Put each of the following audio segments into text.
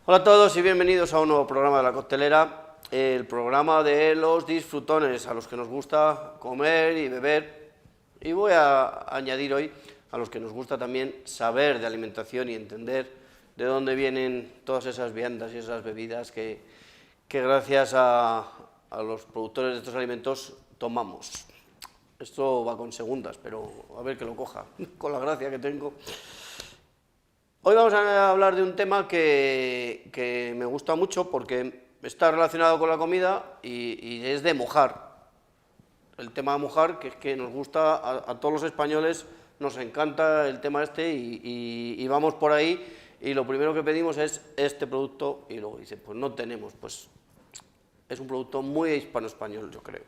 Hola a todos y bienvenidos a un nuevo programa de La Coctelera, el programa de los disfrutones, a los que nos gusta comer y beber, y voy a añadir hoy a los que nos gusta también saber de alimentación y entender de dónde vienen todas esas viandas y esas bebidas que gracias a los productores de estos alimentos tomamos. Esto va con segundas, pero a ver que lo coja, con la gracia que tengo. Hoy vamos a hablar de un tema que me gusta mucho porque está relacionado con la comida y es de mojar. El tema de mojar, que es que nos gusta a todos los españoles, nos encanta el tema este y vamos por ahí y lo primero que pedimos es este producto y luego dicen, pues no tenemos, pues es un producto muy hispano-español, yo creo.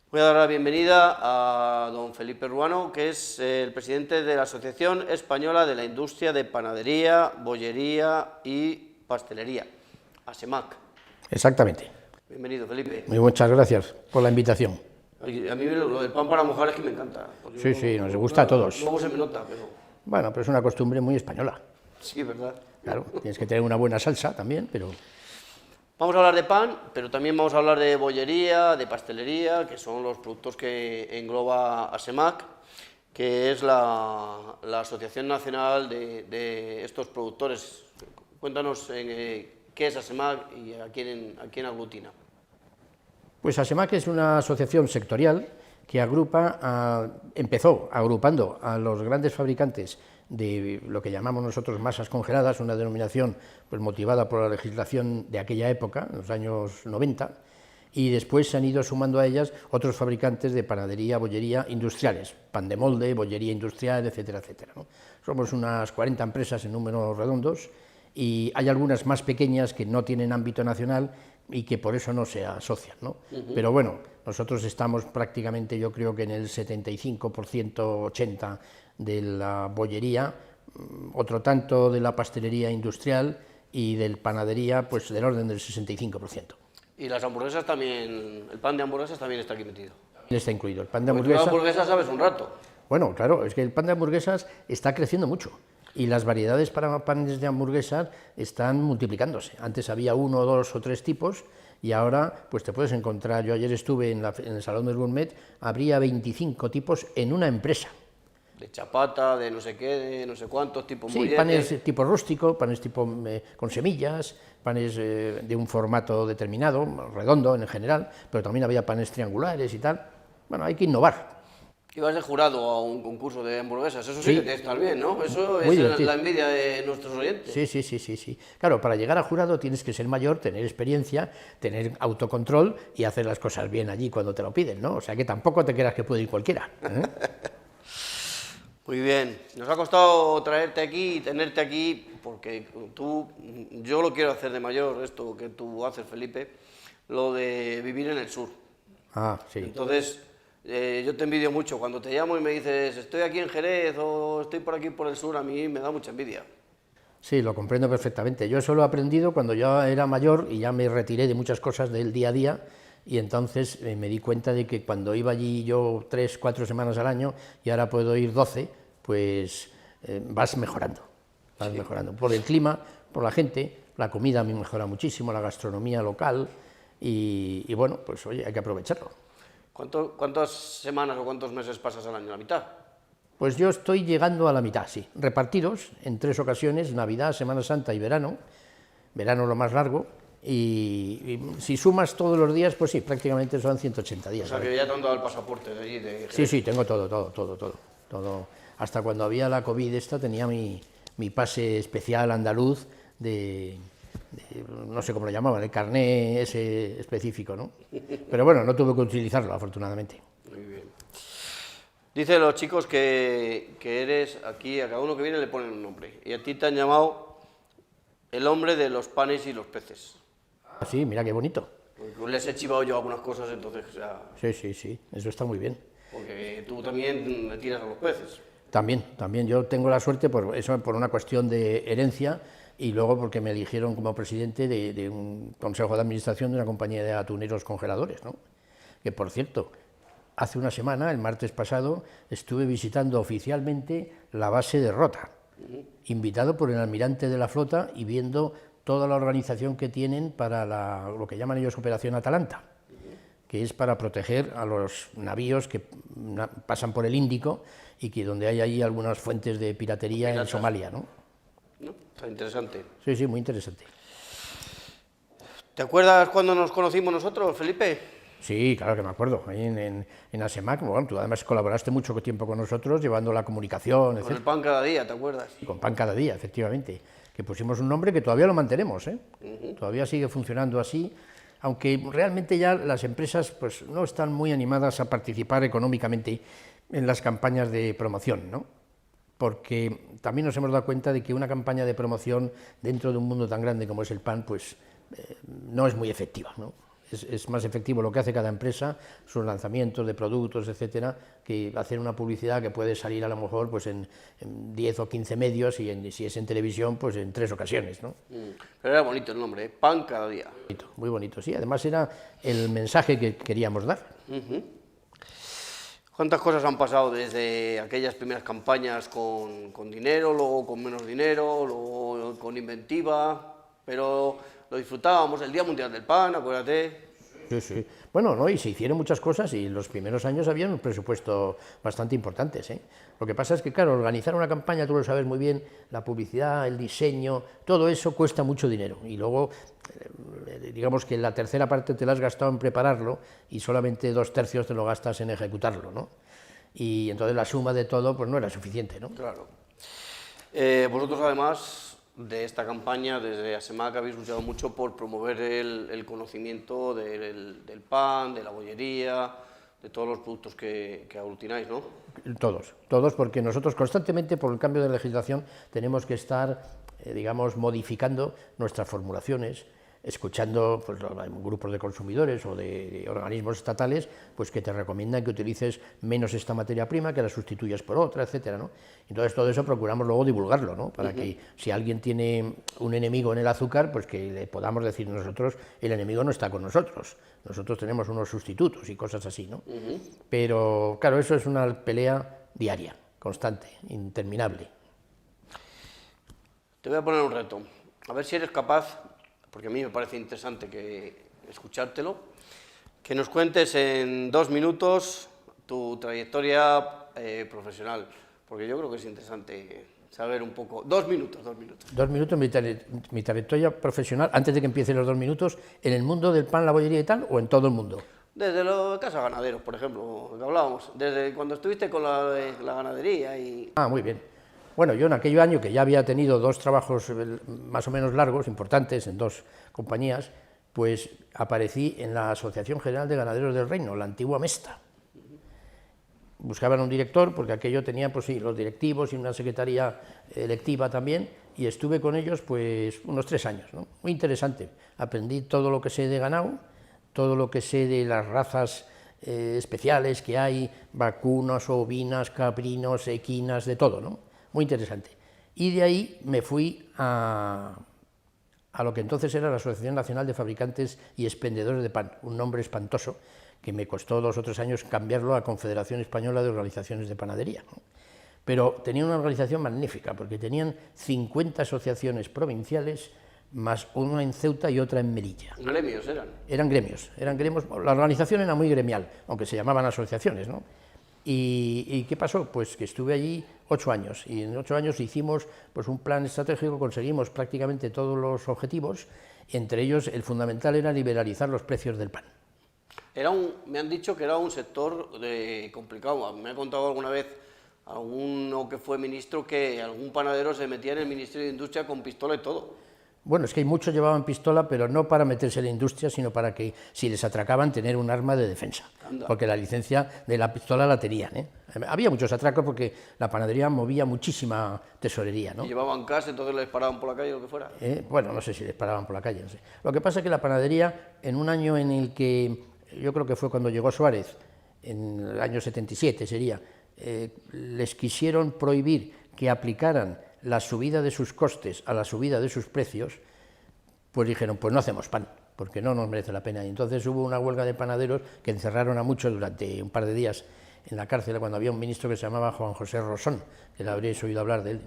Voy a dar la bienvenida a don Felipe Ruano, que es el presidente de la Asociación Española de la Industria de Panadería, Bollería y Pastelería, ASEMAC. Exactamente. Bienvenido, Felipe. Muy muchas gracias por la invitación. A mí lo del pan para mojar es que me encanta. Sí, nos gusta a todos. Luego se me nota, pero... Bueno, pero es una costumbre muy española. Sí, ¿verdad? Claro, tienes que tener una buena salsa también, pero... Vamos a hablar de pan, pero también vamos a hablar de bollería, de pastelería, que son los productos que engloba ASEMAC, que es la Asociación Nacional de estos productores. Cuéntanos qué es ASEMAC y a quién aglutina. Pues ASEMAC es una asociación sectorial que empezó agrupando a los grandes fabricantes de lo que llamamos nosotros masas congeladas, una denominación pues motivada por la legislación de aquella época, en los años 90, y después se han ido sumando a ellas otros fabricantes de panadería, bollería industriales, pan de molde, bollería industrial, etcétera, etcétera, ¿no? Somos unas 40 empresas en números redondos y hay algunas más pequeñas que no tienen ámbito nacional y que por eso no se asocian, ¿no? Pero bueno, nosotros estamos prácticamente, yo creo que en el 75%, 80% de la bollería, otro tanto de la pastelería industrial y del panadería, pues del orden del 65%. Y las hamburguesas también, el pan de hamburguesas también está aquí metido. Está incluido. El pan de Porque tú hamburguesa... de hamburguesas sabes un rato. Bueno, claro, es que el pan de hamburguesas está creciendo mucho. Y las variedades para panes de hamburguesas están multiplicándose. Antes había 1, 2 o 3 tipos y ahora pues te puedes encontrar, yo ayer estuve en el Salón del Gourmet, habría 25 tipos en una empresa. De chapata, de no sé qué, de no sé cuántos, tipo sí, mollete. Panes tipo rústico, panes tipo con semillas, panes de un formato determinado, redondo en general, pero también había panes triangulares y tal. Bueno, hay que innovar. Ibas de jurado a un concurso de hamburguesas, eso sí que tiene que estar bien, ¿no? Eso Muy es divertido. la envidia de nuestros oyentes. Sí. Claro, para llegar a jurado tienes que ser mayor, tener experiencia, tener autocontrol y hacer las cosas bien allí cuando te lo piden, ¿no? O sea que tampoco te creas que puede ir cualquiera, ¿eh? Muy bien, nos ha costado traerte aquí y tenerte aquí porque yo lo quiero hacer de mayor, esto que tú haces, Felipe, lo de vivir en el sur. Ah, sí. Entonces, yo te envidio mucho. Cuando te llamo y me dices, estoy aquí en Jerez o estoy por aquí por el sur, a mí me da mucha envidia. Sí, lo comprendo perfectamente. Yo eso lo he aprendido cuando yo era mayor y ya me retiré de muchas cosas del día a día y entonces me di cuenta de que cuando iba allí yo 3, 4 semanas al año y ahora puedo ir 12, pues vas mejorando. Vas mejorando. Por el clima, por la gente, la comida me mejora muchísimo, la gastronomía local y bueno, pues oye, hay que aprovecharlo. ¿Cuántas semanas o cuántos meses pasas al año? ¿La mitad? Pues yo estoy llegando a la mitad, sí, repartidos en 3 ocasiones, Navidad, Semana Santa y verano lo más largo, y si sumas todos los días, pues sí, prácticamente son 180 días. O sea, que ya te han dado el pasaporte de allí, de Jerez. Sí, tengo todo. Hasta cuando había la COVID esta tenía mi pase especial andaluz de no sé cómo lo llamaban, el carné ese específico, ¿no? Pero bueno, no tuve que utilizarlo, afortunadamente. Muy bien. Dicen los chicos que eres aquí, a cada uno que viene le ponen un nombre, y a ti te han llamado el hombre de los panes y los peces. Sí, mira qué bonito. Porque les he chivado yo algunas cosas, entonces, o sea... Sí, eso está muy bien. Porque tú también le tiras a los peces. También, yo tengo la suerte por una cuestión de herencia y luego porque me eligieron como presidente de un consejo de administración de una compañía de atuneros congeladores, ¿no? Que por cierto, hace una semana, el martes pasado, estuve visitando oficialmente la base de Rota, invitado por el almirante de la flota y viendo toda la organización que tienen para lo que llaman ellos Operación Atalanta, que es para proteger a los navíos que pasan por el Índico y que donde hay ahí algunas fuentes de piratería en Somalia, ¿no? ¿No? Está interesante. Sí, sí, muy interesante. ¿Te acuerdas cuando nos conocimos nosotros, Felipe? Sí, claro que me acuerdo, ahí en ASEMAC, bueno, tú además colaboraste mucho tiempo con nosotros llevando la comunicación, etc. Con el pan cada día, ¿te acuerdas? Y con Pan Cada Día, efectivamente, que pusimos un nombre que todavía lo mantenemos, ¿eh? Todavía sigue funcionando así, aunque realmente ya las empresas pues, no están muy animadas a participar económicamente en las campañas de promoción, ¿no? Porque también nos hemos dado cuenta de que una campaña de promoción dentro de un mundo tan grande como es el pan, pues no es muy efectiva, ¿no? Es más efectivo lo que hace cada empresa, sus lanzamientos de productos, etcétera, que hacer una publicidad que puede salir a lo mejor pues en 10 o 15 medios y si es en televisión, pues en 3 ocasiones, ¿no? Pero era bonito el nombre, ¿eh? Pan cada día. Muy bonito, sí. Además era el mensaje que queríamos dar. ¿Cuántas cosas han pasado desde aquellas primeras campañas con dinero, luego con menos dinero, luego con inventiva? Pero lo disfrutábamos, el Día Mundial del Pan, acuérdate. Sí, sí. Bueno, no, y se hicieron muchas cosas y en los primeros años había un presupuesto bastante importantes, ¿eh? Lo que pasa es que, claro, organizar una campaña, tú lo sabes muy bien, la publicidad, el diseño, todo eso cuesta mucho dinero. Y luego, digamos que la tercera parte te la has gastado en prepararlo y solamente 2/3 te lo gastas en ejecutarlo, ¿no? Y entonces la suma de todo pues no era suficiente, ¿no? Claro. Vosotros, además de esta campaña, desde ASEMAC habéis luchado mucho por promover el conocimiento del pan, de la bollería, de todos los productos que aglutináis, ¿no? Todos, porque nosotros constantemente, por el cambio de legislación, tenemos que estar, digamos, modificando nuestras formulaciones, escuchando pues, grupos de consumidores o de organismos estatales pues, que te recomiendan que utilices menos esta materia prima, que la sustituyas por otra, etcétera, ¿no? Entonces todo eso procuramos luego divulgarlo, ¿no? Para que si alguien tiene un enemigo en el azúcar, pues que le podamos decir nosotros, el enemigo no está con nosotros, nosotros tenemos unos sustitutos y cosas así, ¿no? Pero claro, eso es una pelea diaria, constante, interminable. Te voy a poner un reto, a ver si eres capaz, porque a mí me parece interesante escuchártelo, que nos cuentes en 2 minutos tu trayectoria profesional, porque yo creo que es interesante saber un poco. 2 minutos, 2 minutos. 2 minutos, mi trayectoria profesional, antes de que empiecen los 2 minutos, ¿en el mundo del pan, la bollería y tal, o en todo el mundo? Desde los Casa Ganaderos, por ejemplo, que hablábamos, desde cuando estuviste con la ganadería y... Ah, muy bien. Bueno, yo en aquel año que ya había tenido 2 trabajos más o menos largos, importantes, en 2 compañías, pues aparecí en la Asociación General de Ganaderos del Reino, la antigua Mesta. Buscaban un director, porque aquello tenía, pues sí, los directivos y una secretaría electiva también, y estuve con ellos, pues, unos 3 años, ¿no? Muy interesante. Aprendí todo lo que sé de ganado, todo lo que sé de las razas especiales que hay, vacunas, ovinas, caprinos, equinas, de todo, ¿no? Muy interesante. Y de ahí me fui a lo que entonces era la Asociación Nacional de Fabricantes y Expendedores de Pan, un nombre espantoso que me costó 2 o 3 años cambiarlo a Confederación Española de Organizaciones de Panadería, ¿no? Pero tenía una organización magnífica, porque tenían 50 asociaciones provinciales, más una en Ceuta y otra en Melilla. ¿Gremios eran? Eran gremios. La organización era muy gremial, aunque se llamaban asociaciones, ¿no? ¿Y qué pasó? Pues que estuve allí 8 años, y en 8 años hicimos pues, un plan estratégico, conseguimos prácticamente todos los objetivos, entre ellos el fundamental era liberalizar los precios del pan. Me han dicho que era un sector complicado, me ha contado alguna vez alguno que fue ministro que algún panadero se metía en el Ministerio de Industria con pistola y todo. Bueno, es que muchos llevaban pistola, pero no para meterse en la industria, sino para que, si les atracaban, tener un arma de defensa. Anda. Porque la licencia de la pistola la tenían, ¿eh? Había muchos atracos porque la panadería movía muchísima tesorería, ¿no? Y llevaban casa, entonces les paraban por la calle o lo que fuera. Bueno, no sé si les paraban por la calle, no sé. Lo que pasa es que la panadería, en un año en el que, yo creo que fue cuando llegó Suárez, en el año 77 sería, les quisieron prohibir que aplicaran la subida de sus costes a la subida de sus precios, pues dijeron, pues no hacemos pan, porque no nos merece la pena. Y entonces hubo una huelga de panaderos que encerraron a muchos durante un par de días en la cárcel, cuando había un ministro que se llamaba Juan José Rosón, que le habréis oído hablar de él.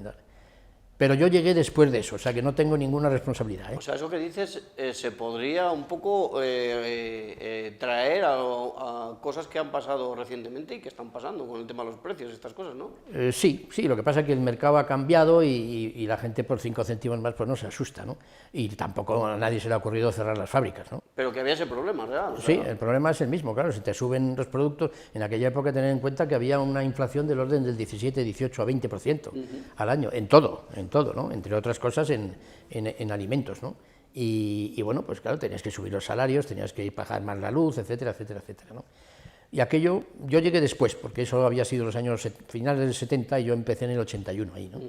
Pero yo llegué después de eso, o sea que no tengo ninguna responsabilidad, ¿eh? O sea, eso que dices se podría un poco traer a cosas que han pasado recientemente y que están pasando con el tema de los precios, estas cosas, ¿no? Sí, lo que pasa es que el mercado ha cambiado y la gente por 5 céntimos más pues no se asusta, ¿no? Y tampoco a nadie se le ha ocurrido cerrar las fábricas, ¿no? Pero que había ese problema, ¿verdad? O sea, Sí, el problema es el mismo, claro, si te suben los productos, en aquella época tener en cuenta que había una inflación del orden del 17, 18 a 20% al año, en todo, ¿no? Entre otras cosas en alimentos, ¿no? Y bueno, pues claro, tenías que subir los salarios, tenías que pagar más la luz, etcétera, etcétera, etcétera, ¿no? Y aquello, yo llegué después, porque eso había sido los años finales del 70 y yo empecé en el 81 ahí, ¿no?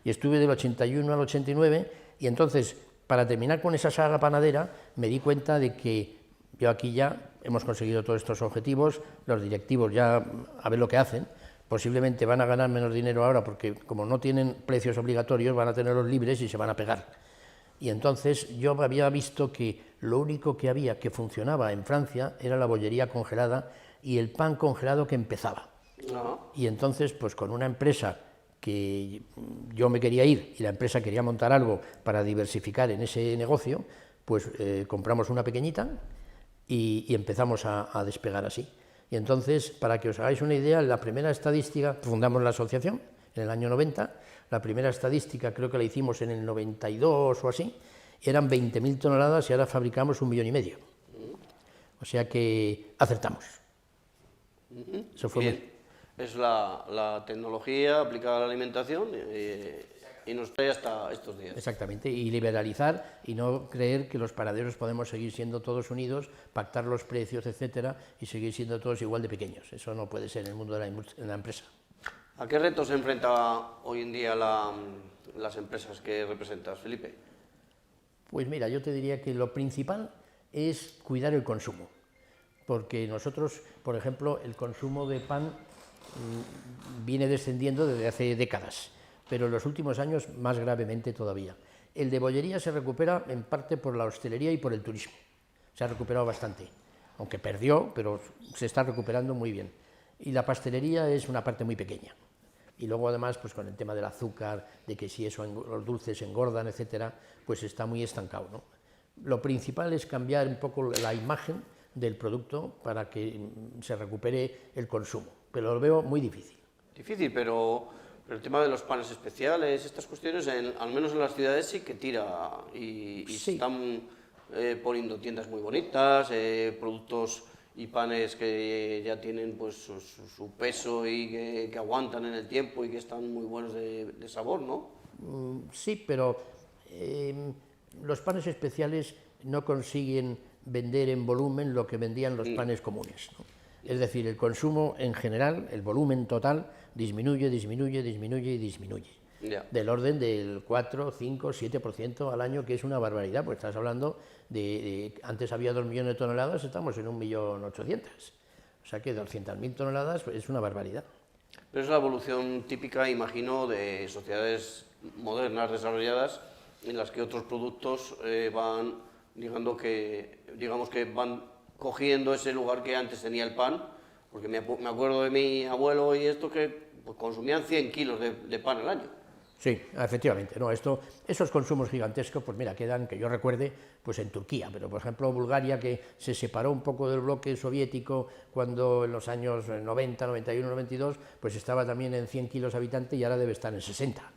Y estuve del 81 al 89 y entonces, para terminar con esa saga panadera, me di cuenta de que yo aquí ya hemos conseguido todos estos objetivos, los directivos ya a ver lo que hacen, posiblemente van a ganar menos dinero ahora porque como no tienen precios obligatorios van a tenerlos libres y se van a pegar. Y entonces yo había visto que lo único que había que funcionaba en Francia era la bollería congelada y el pan congelado que empezaba. Y entonces, pues con una empresa que yo me quería ir y la empresa quería montar algo para diversificar en ese negocio, pues compramos una pequeñita y empezamos a despegar así. Y entonces, para que os hagáis una idea, la primera estadística, fundamos la asociación en el año 90, la primera estadística creo que la hicimos en el 92 o así, eran 20.000 toneladas y ahora fabricamos 1,5 millones. O sea que acertamos. Eso fue bien. Es la tecnología aplicada a la alimentación y nos trae hasta estos días. Exactamente, y liberalizar y no creer que los panaderos podemos seguir siendo todos unidos, pactar los precios, etcétera, y seguir siendo todos igual de pequeños. Eso no puede ser en el mundo de la empresa. ¿A qué retos se enfrenta hoy en día las empresas que representas, Felipe? Pues mira, yo te diría que lo principal es cuidar el consumo, porque nosotros, por ejemplo, el consumo de pan viene descendiendo desde hace décadas, pero en los últimos años más gravemente todavía. El de bollería se recupera en parte por la hostelería y por el turismo, se ha recuperado bastante, aunque perdió, pero se está recuperando muy bien. Y la pastelería es una parte muy pequeña. Y luego además, pues con el tema del azúcar, de que si eso los dulces engordan, etcétera, pues está muy estancado, ¿no? Lo principal es cambiar un poco la imagen del producto para que se recupere el consumo, pero lo veo muy difícil. Difícil, pero el tema de los panes especiales, estas cuestiones, al menos en las ciudades sí que tira y Sí. se están poniendo tiendas muy bonitas, productos y panes que ya tienen pues su peso y que aguantan en el tiempo y que están muy buenos de sabor, ¿no? Sí, pero los panes especiales no consiguen vender en volumen lo que vendían los panes comunes, ¿no? Es decir, el consumo en general, el volumen total, disminuye, disminuye, disminuye y disminuye. Ya. Del orden del 4, 5, 7% al año, que es una barbaridad, pues estás hablando antes había 2 millones de toneladas, estamos en 1.800.000. O sea que 200.000 toneladas es una barbaridad. Pero es la evolución típica, imagino, de sociedades modernas, desarrolladas, en las que otros productos van, digamos que van cogiendo ese lugar que antes tenía el pan, porque me acuerdo de mi abuelo y esto que pues, consumían 100 kilos de pan al año. Sí, efectivamente, no, esos consumos gigantescos, pues mira, quedan, que yo recuerde, pues en Turquía, pero por ejemplo Bulgaria, que se separó un poco del bloque soviético cuando en los años 90, 91, 92, pues estaba también en 100 kilos habitante y ahora debe estar en 60.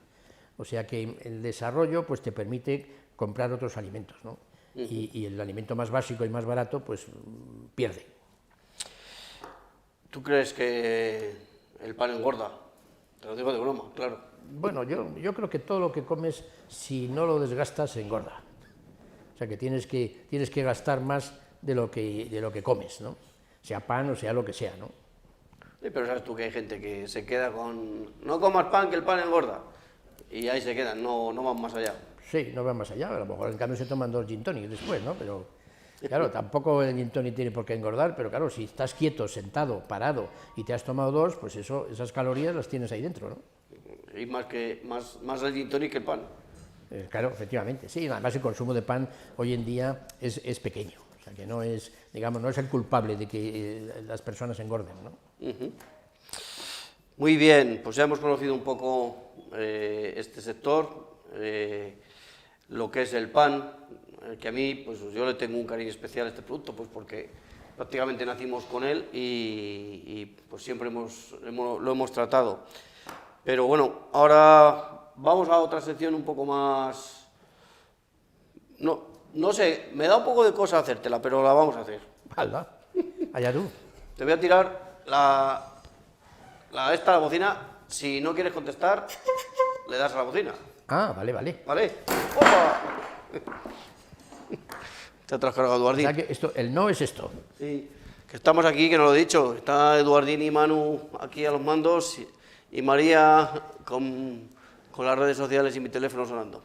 O sea que el desarrollo pues te permite comprar otros alimentos, ¿no? Y el alimento más básico y más barato, pues pierde. ¿Tú crees que el pan engorda? Te lo digo de broma, claro. Bueno, yo creo que todo lo que comes, si no lo desgastas, engorda. O sea que tienes que gastar más de lo que comes, ¿no? Sea pan o sea lo que sea, ¿no? Sí, pero sabes tú que hay gente que se queda con... No comas pan, que el pan engorda. Y ahí se quedan, no van más allá. Sí, no van más allá, a lo mejor en cambio se toman 2 gin tonic después, ¿no? Pero claro, tampoco el gin tonic tiene por qué engordar, pero claro, si estás quieto, sentado, parado y te has tomado 2, pues esas calorías las tienes ahí dentro, ¿no? Y más el gin tonic que el pan. Claro, efectivamente, sí, además el consumo de pan hoy en día es pequeño, o sea que no es, digamos, no es el culpable de que las personas engorden, ¿no? Muy bien, pues ya hemos conocido un poco este sector, lo que es el pan, que a mí, pues yo le tengo un cariño especial a este producto, pues porque prácticamente nacimos con él y pues siempre lo hemos tratado. Pero bueno, ahora vamos a otra sección un poco más... No sé, me da un poco de cosa hacértela, pero la vamos a hacer. Hala, allá tú. Te voy a tirar la bocina. Si no quieres contestar, le das a la bocina. Ah, vale, vale. ¿Vale? ¡Opa! Te has cargado, O Eduardín. sea que el no es esto. Sí, que estamos aquí, que no lo he dicho. Está Eduardín y Manu aquí a los mandos y María con las redes sociales y mi teléfono sonando.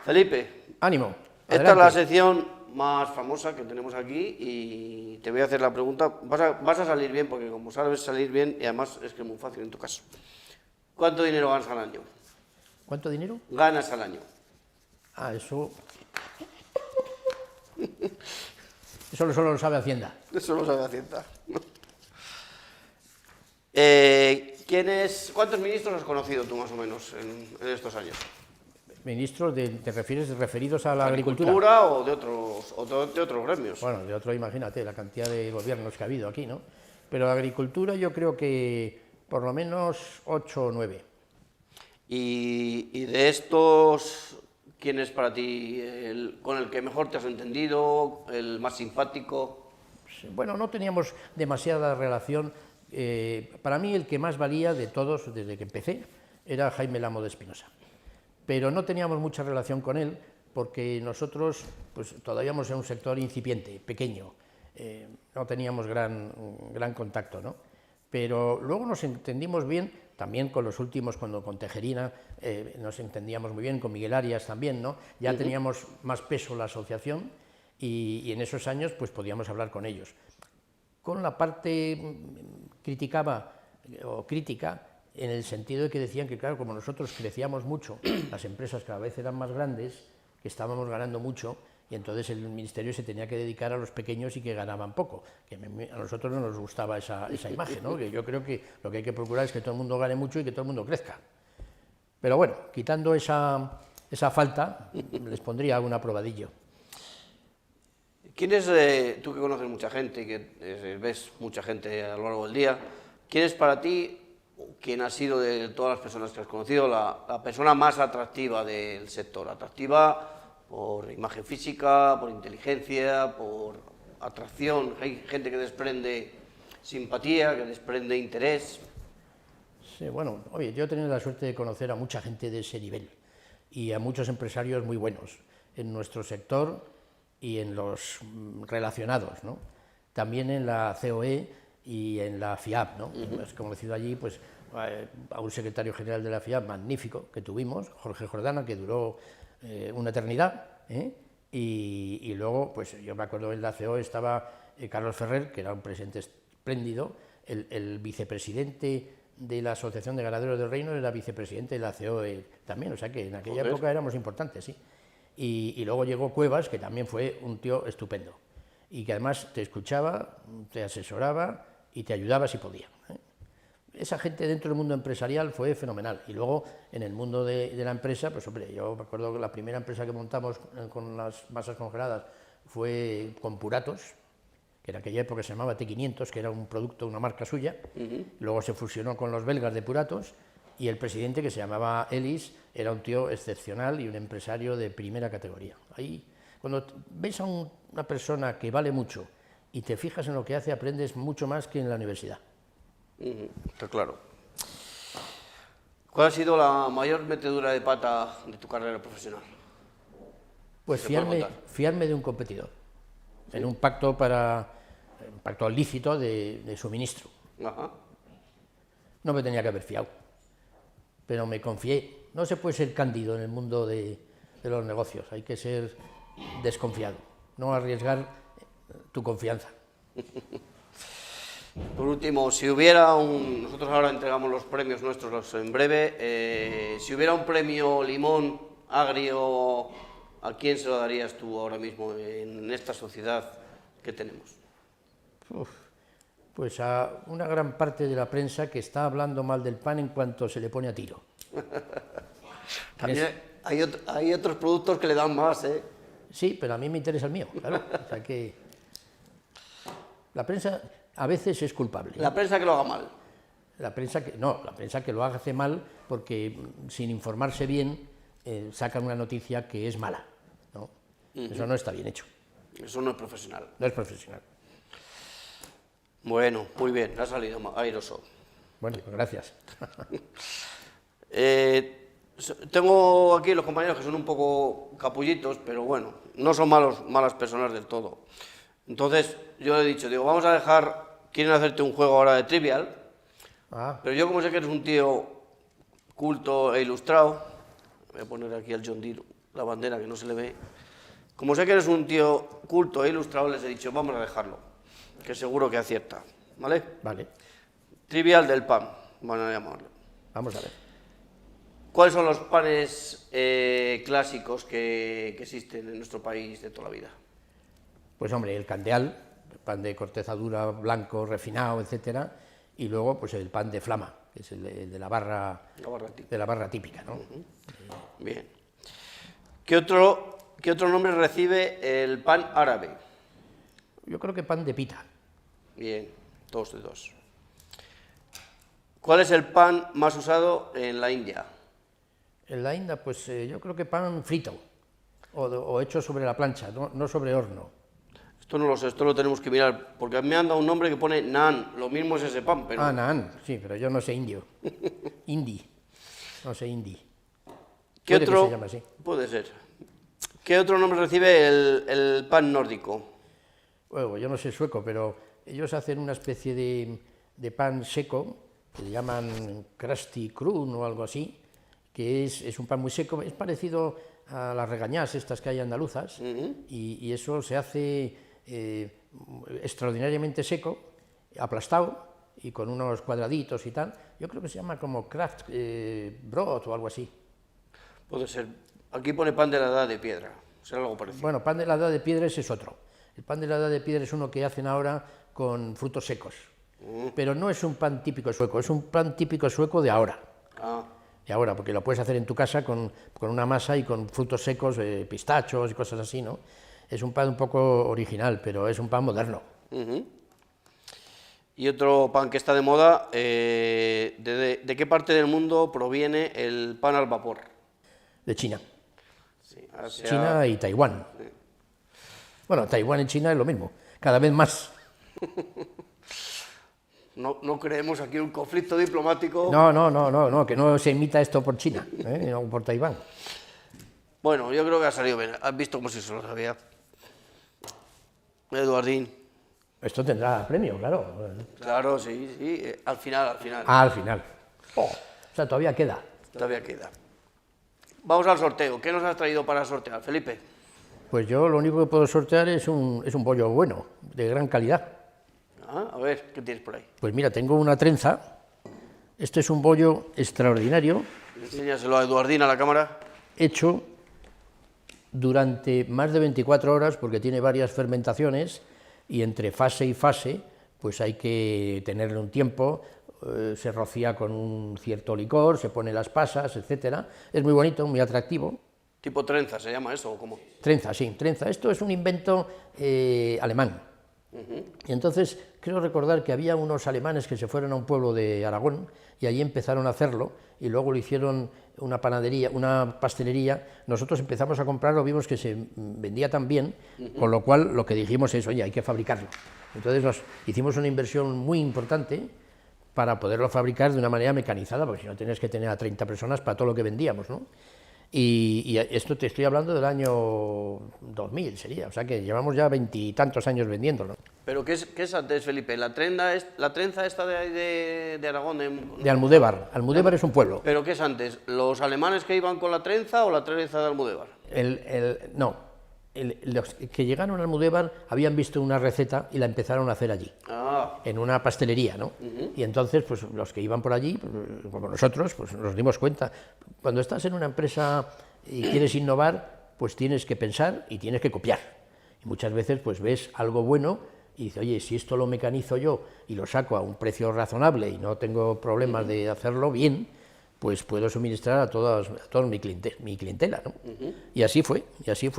Felipe. Ánimo. Esta es la adelante. sección más famosa que tenemos aquí y te voy a hacer la pregunta. Vas a salir bien, porque como sabes salir bien, y además es que es muy fácil en tu caso. ¿Cuánto dinero ganas al año? ¿Cuánto dinero? Ganas al año. Ah, eso... Eso solo lo sabe Hacienda. Eso lo sabe Hacienda. ¿Cuántos ministros has conocido tú más o menos en estos años? Ministros, ¿te refieres referidos a la agricultura? O de otros gremios. Bueno, de otro, imagínate, la cantidad de gobiernos que ha habido aquí, ¿no? Pero la agricultura yo creo que por lo menos 8 o 9. Y de estos, ¿quién es para ti con el que mejor te has entendido, el más simpático? Bueno, no teníamos demasiada relación. Para mí el que más valía de todos desde que empecé era Jaime Lamo de Espinosa. Pero no teníamos mucha relación con él porque nosotros pues, todavía éramos en un sector incipiente, pequeño, no teníamos gran contacto, ¿no? Pero luego nos entendimos bien, también con los últimos, cuando con Tejerina nos entendíamos muy bien, con Miguel Arias también, ¿no? Ya teníamos más peso la asociación y en esos años pues podíamos hablar con ellos. Con la parte crítica, en el sentido de que decían que, claro, como nosotros crecíamos mucho, las empresas cada vez eran más grandes, que estábamos ganando mucho, y entonces el ministerio se tenía que dedicar a los pequeños y que ganaban poco, que a nosotros no nos gustaba esa imagen, ¿no? Que yo creo que lo que hay que procurar es que todo el mundo gane mucho y que todo el mundo crezca. Pero bueno, quitando esa falta, les pondría un aprobadillo. ¿Quién es, tú que conoces mucha gente y que ves mucha gente a lo largo del día, quién es para ti, quién ha sido de todas las personas que has conocido, la persona más atractiva del sector? Atractiva por imagen física, por inteligencia, por atracción. Hay gente que desprende simpatía, que desprende interés. Sí, bueno, oye, yo he tenido la suerte de conocer a mucha gente de ese nivel y a muchos empresarios muy buenos en nuestro sector y en los relacionados, ¿no? También en la COE y en la FIAP, ¿no? Hemos conocido allí pues, a un secretario general de la FIAP magnífico que tuvimos, Jorge Jordana, que duró una eternidad, y luego, pues yo me acuerdo en la COE estaba Carlos Ferrer, que era un presidente espléndido, el vicepresidente de la Asociación de Ganaderos del Reino era vicepresidente de la COE también, o sea que en aquella época éramos importantes, sí. Y luego llegó Cuevas, que también fue un tío estupendo, y que además te escuchaba, te asesoraba y te ayudaba si podía. Esa gente dentro del mundo empresarial fue fenomenal. Y luego, en el mundo de la empresa, pues hombre, yo me acuerdo que la primera empresa que montamos con las masas congeladas fue con Puratos, que en aquella época se llamaba T500, que era un producto, una marca suya. Luego se fusionó con los belgas de Puratos, y el presidente, que se llamaba Ellis, era un tío excepcional y un empresario de primera categoría. Ahí, cuando ves a una persona que vale mucho y te fijas en lo que hace, aprendes mucho más que en la universidad. Está claro. ¿Cuál ha sido la mayor metedura de pata de tu carrera profesional? Pues fiarme de un competidor, ¿sí? En un pacto lícito de suministro. Ajá. No me tenía que haber fiado, pero me confié. No se puede ser cándido en el mundo de los negocios, hay que ser desconfiado, no arriesgar tu confianza. Por último, si hubiera nosotros ahora entregamos los premios nuestros en breve, si hubiera un premio Limón Agrio, ¿a quién se lo darías tú ahora mismo en esta sociedad que tenemos? Pues a una gran parte de la prensa que está hablando mal del pan en cuanto se le pone a tiro. También hay otros productos que le dan más, ¿eh? Sí, pero a mí me interesa el mío, claro. O sea que la prensa a veces es culpable. La prensa que lo haga mal. La prensa que lo hace mal porque sin informarse bien sacan una noticia que es mala, ¿no? Eso no está bien hecho. Eso no es profesional. No es profesional. Bueno, muy bien, ha salido airoso. Bueno, pues gracias. Tengo aquí los compañeros que son un poco capullitos, pero bueno, no son malas personas del todo. Entonces, yo le he dicho, digo, vamos a dejar, quieren hacerte un juego ahora de Trivial, pero yo como sé que eres un tío culto e ilustrado, voy a poner aquí al John Deere la bandera que no se le ve, como sé que eres un tío culto e ilustrado, les he dicho, vamos a dejarlo, que seguro que acierta, ¿vale? Vale. Trivial del pan, van a llamarlo. Vamos a ver. ¿Cuáles son los panes clásicos que existen en nuestro país de toda la vida? Pues hombre, el candeal, el pan de corteza dura, blanco, refinado, etcétera, y luego pues el pan de flama, que es el de la barra típica, ¿no? Bien. ¿Qué otro nombre recibe el pan árabe? Yo creo que pan de pita. Bien, 2 de 2. ¿Cuál es el pan más usado en la India? En la India, pues yo creo que pan frito, o hecho sobre la plancha, no sobre horno. Esto no lo sé, esto lo tenemos que mirar, porque me han dado un nombre que pone naan, lo mismo es ese pan, pero... Naan, sí, pero yo no sé indio. Hindi, no sé hindi. ¿Qué Puede otro? que se llame así. Puede ser. ¿Qué otro nombre recibe el pan nórdico? Bueno, yo no sé sueco, pero ellos hacen una especie de pan seco, que le llaman crusty krun o algo así, que es un pan muy seco, es parecido a las regañás estas que hay andaluzas, y eso se hace extraordinariamente seco, aplastado, y con unos cuadraditos y tal. Yo creo que se llama como Kraft Brot o algo así. Puede ser. Aquí pone pan de la edad de piedra, será algo parecido. Bueno, pan de la edad de piedra es otro. El pan de la edad de piedra es uno que hacen ahora con frutos secos. Pero no es un pan típico sueco, es un pan típico sueco de ahora. De ahora, porque lo puedes hacer en tu casa con una masa y con frutos secos, pistachos y cosas así, ¿no? Es un pan un poco original, pero es un pan moderno. Y otro pan que está de moda, ¿de qué parte del mundo proviene el pan al vapor? De China. Sí, Asia... China y Taiwán. Sí. Bueno, Taiwán y China es lo mismo, cada vez más. No creemos aquí un conflicto diplomático. No, que no se imita esto por China, o por Taiwán. Bueno, yo creo que ha salido bien. ¿Has visto cómo si se lo sabía? Eduardín. Esto tendrá premio, claro. Claro, sí, al final. Al final. O sea, todavía queda. Todavía queda. Vamos al sorteo. ¿Qué nos has traído para sortear, Felipe? Pues yo lo único que puedo sortear es un bollo bueno, de gran calidad. A ver, ¿qué tienes por ahí? Pues mira, tengo una trenza. Este es un bollo extraordinario. Enséñaselo a Eduardín a la cámara. Hecho durante más de 24 horas, porque tiene varias fermentaciones, y entre fase y fase, pues hay que tenerle un tiempo, se rocía con un cierto licor, se pone las pasas, etcétera. Es muy bonito, muy atractivo. ¿Tipo trenza se llama eso o cómo? Trenza, sí, trenza. Esto es un invento alemán. Y entonces creo recordar que había unos alemanes que se fueron a un pueblo de Aragón y allí empezaron a hacerlo y luego lo hicieron una panadería, una pastelería. Nosotros empezamos a comprarlo, vimos que se vendía tan bien, con lo cual lo que dijimos es, oye, hay que fabricarlo. Entonces nos hicimos una inversión muy importante para poderlo fabricar de una manera mecanizada, porque si no tenías que tener a 30 personas para todo lo que vendíamos, ¿no? Y esto te estoy hablando del año 2000 sería, o sea que llevamos ya 20 y tantos años vendiéndolo. ¿Pero qué es antes, Felipe? ¿La trenza esta de Aragón? De Almudévar. Almudévar es un pueblo. ¿Pero qué es antes? ¿Los alemanes que iban con la trenza o la trenza de Almudévar? Los que llegaron a Almudévar habían visto una receta y la empezaron a hacer allí, en una pastelería, ¿no? Y entonces, pues los que iban por allí, como nosotros, pues nos dimos cuenta. Cuando estás en una empresa y quieres innovar, pues tienes que pensar y tienes que copiar. Y muchas veces, pues ves algo bueno y dices, oye, si esto lo mecanizo yo y lo saco a un precio razonable y no tengo problemas de hacerlo bien, pues puedo suministrar a toda mi clientela, ¿no? Y así fue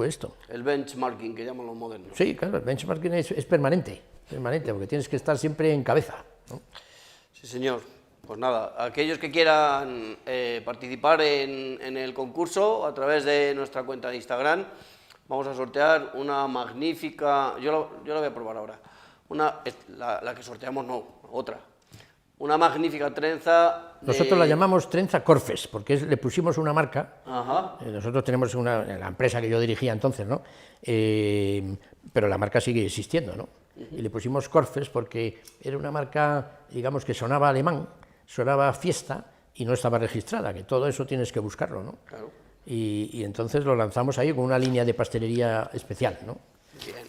esto. El benchmarking que llaman los modernos. Sí, claro, el benchmarking es permanente, porque tienes que estar siempre en cabeza, ¿no? Sí, señor. Pues nada, aquellos que quieran participar en el concurso a través de nuestra cuenta de Instagram, vamos a sortear una magnífica, yo la voy a probar ahora, la que sorteamos no, otra, una magnífica trenza. Nosotros la llamamos trenza Corfes, porque le pusimos una marca. Ajá. Nosotros tenemos la empresa que yo dirigía entonces, ¿no? Pero la marca sigue existiendo, ¿no? Y le pusimos Corfes porque era una marca, digamos, que sonaba alemán, sonaba fiesta y no estaba registrada, que todo eso tienes que buscarlo, ¿no? Claro. Y entonces lo lanzamos ahí con una línea de pastelería especial, ¿no? Bien.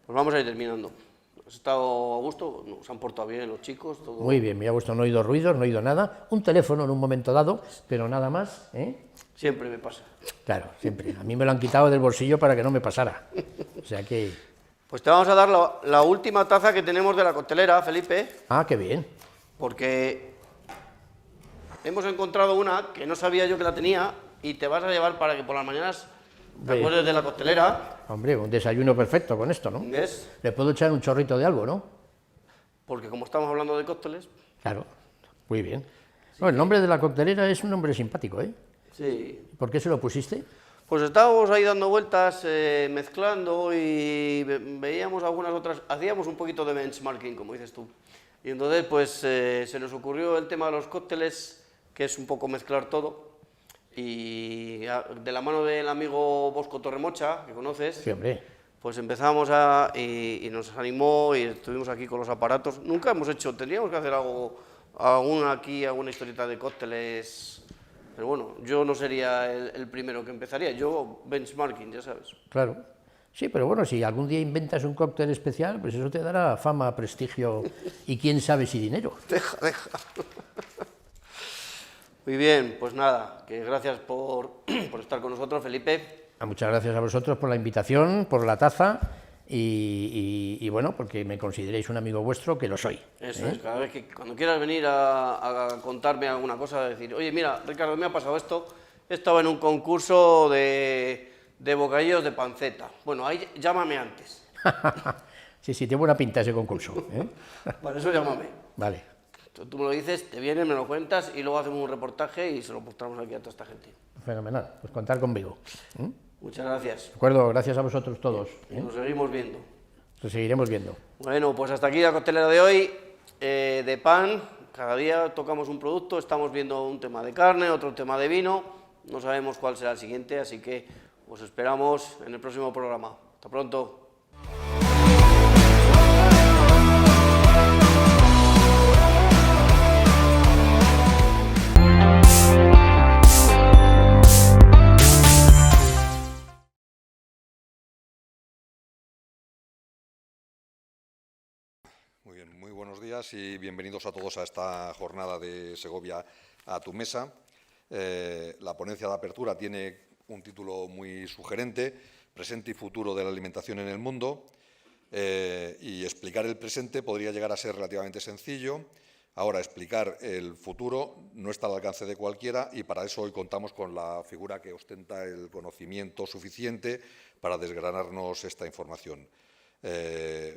Pues vamos a ir terminando. ¿Has estado a gusto? ¿Se han portado bien los chicos? ¿Todo? Muy bien, me ha gustado, no he oído ruidos, no he oído nada. Un teléfono en un momento dado, pero nada más, ¿eh? Siempre me pasa. Claro, siempre. A mí me lo han quitado del bolsillo para que no me pasara. O sea que... Pues te vamos a dar la última taza que tenemos de la coctelera, Felipe. Ah, qué bien. Porque hemos encontrado una que no sabía yo que la tenía y te vas a llevar para que por las mañanas te acuerdes de la coctelera. Hombre, un desayuno perfecto con esto, ¿no? ¿Ves? Le puedo echar un chorrito de algo, ¿no? Porque como estamos hablando de cócteles... Claro, muy bien. Bueno, el nombre de la coctelera es un nombre simpático, ¿eh? Sí. ¿Por qué se lo pusiste? Pues estábamos ahí dando vueltas, mezclando y veíamos algunas otras... Hacíamos un poquito de benchmarking, como dices tú. Y entonces, pues, se nos ocurrió el tema de los cócteles, que es un poco mezclar todo. Y de la mano del amigo Bosco Torremocha, que conoces, Sí, hombre. pues empezamos y nos animó y estuvimos aquí con los aparatos. Nunca hemos hecho, tendríamos que hacer alguna historieta de cócteles, pero bueno, yo no sería el primero que empezaría, yo benchmarking, ya sabes. Claro. Sí, pero bueno, si algún día inventas un cóctel especial, pues eso te dará fama, prestigio y quién sabe si dinero. Deja. Muy bien, pues nada, que gracias por estar con nosotros, Felipe. Muchas gracias a vosotros por la invitación, por la taza y bueno, porque me consideréis un amigo vuestro, que lo soy. Eso es, cada vez que cuando quieras venir a contarme alguna cosa, decir, oye, mira, Ricardo, me ha pasado esto, he estado en un concurso de bocadillos de panceta. Bueno, ahí llámame antes. Sí, tiene buena pinta ese concurso, ¿eh? Para eso llámame. Vale. Tú me lo dices, te vienes, me lo cuentas y luego hacemos un reportaje y se lo mostramos aquí a toda esta gente. Fenomenal, pues contar conmigo. Muchas gracias. De acuerdo, gracias a vosotros todos. Nos seguimos viendo. Nos seguiremos viendo. Bueno, pues hasta aquí la costelera de hoy, de pan. Cada día tocamos un producto, estamos viendo un tema de carne, otro tema de vino. No sabemos cuál será el siguiente, así que os esperamos en el próximo programa. Hasta pronto. Muy bien, muy buenos días y bienvenidos a todos a esta jornada de Segovia a tu mesa. La ponencia de apertura tiene un título muy sugerente, Presente y futuro de la alimentación en el mundo, y explicar el presente podría llegar a ser relativamente sencillo. Ahora, explicar el futuro no está al alcance de cualquiera y para eso hoy contamos con la figura que ostenta el conocimiento suficiente para desgranarnos esta información.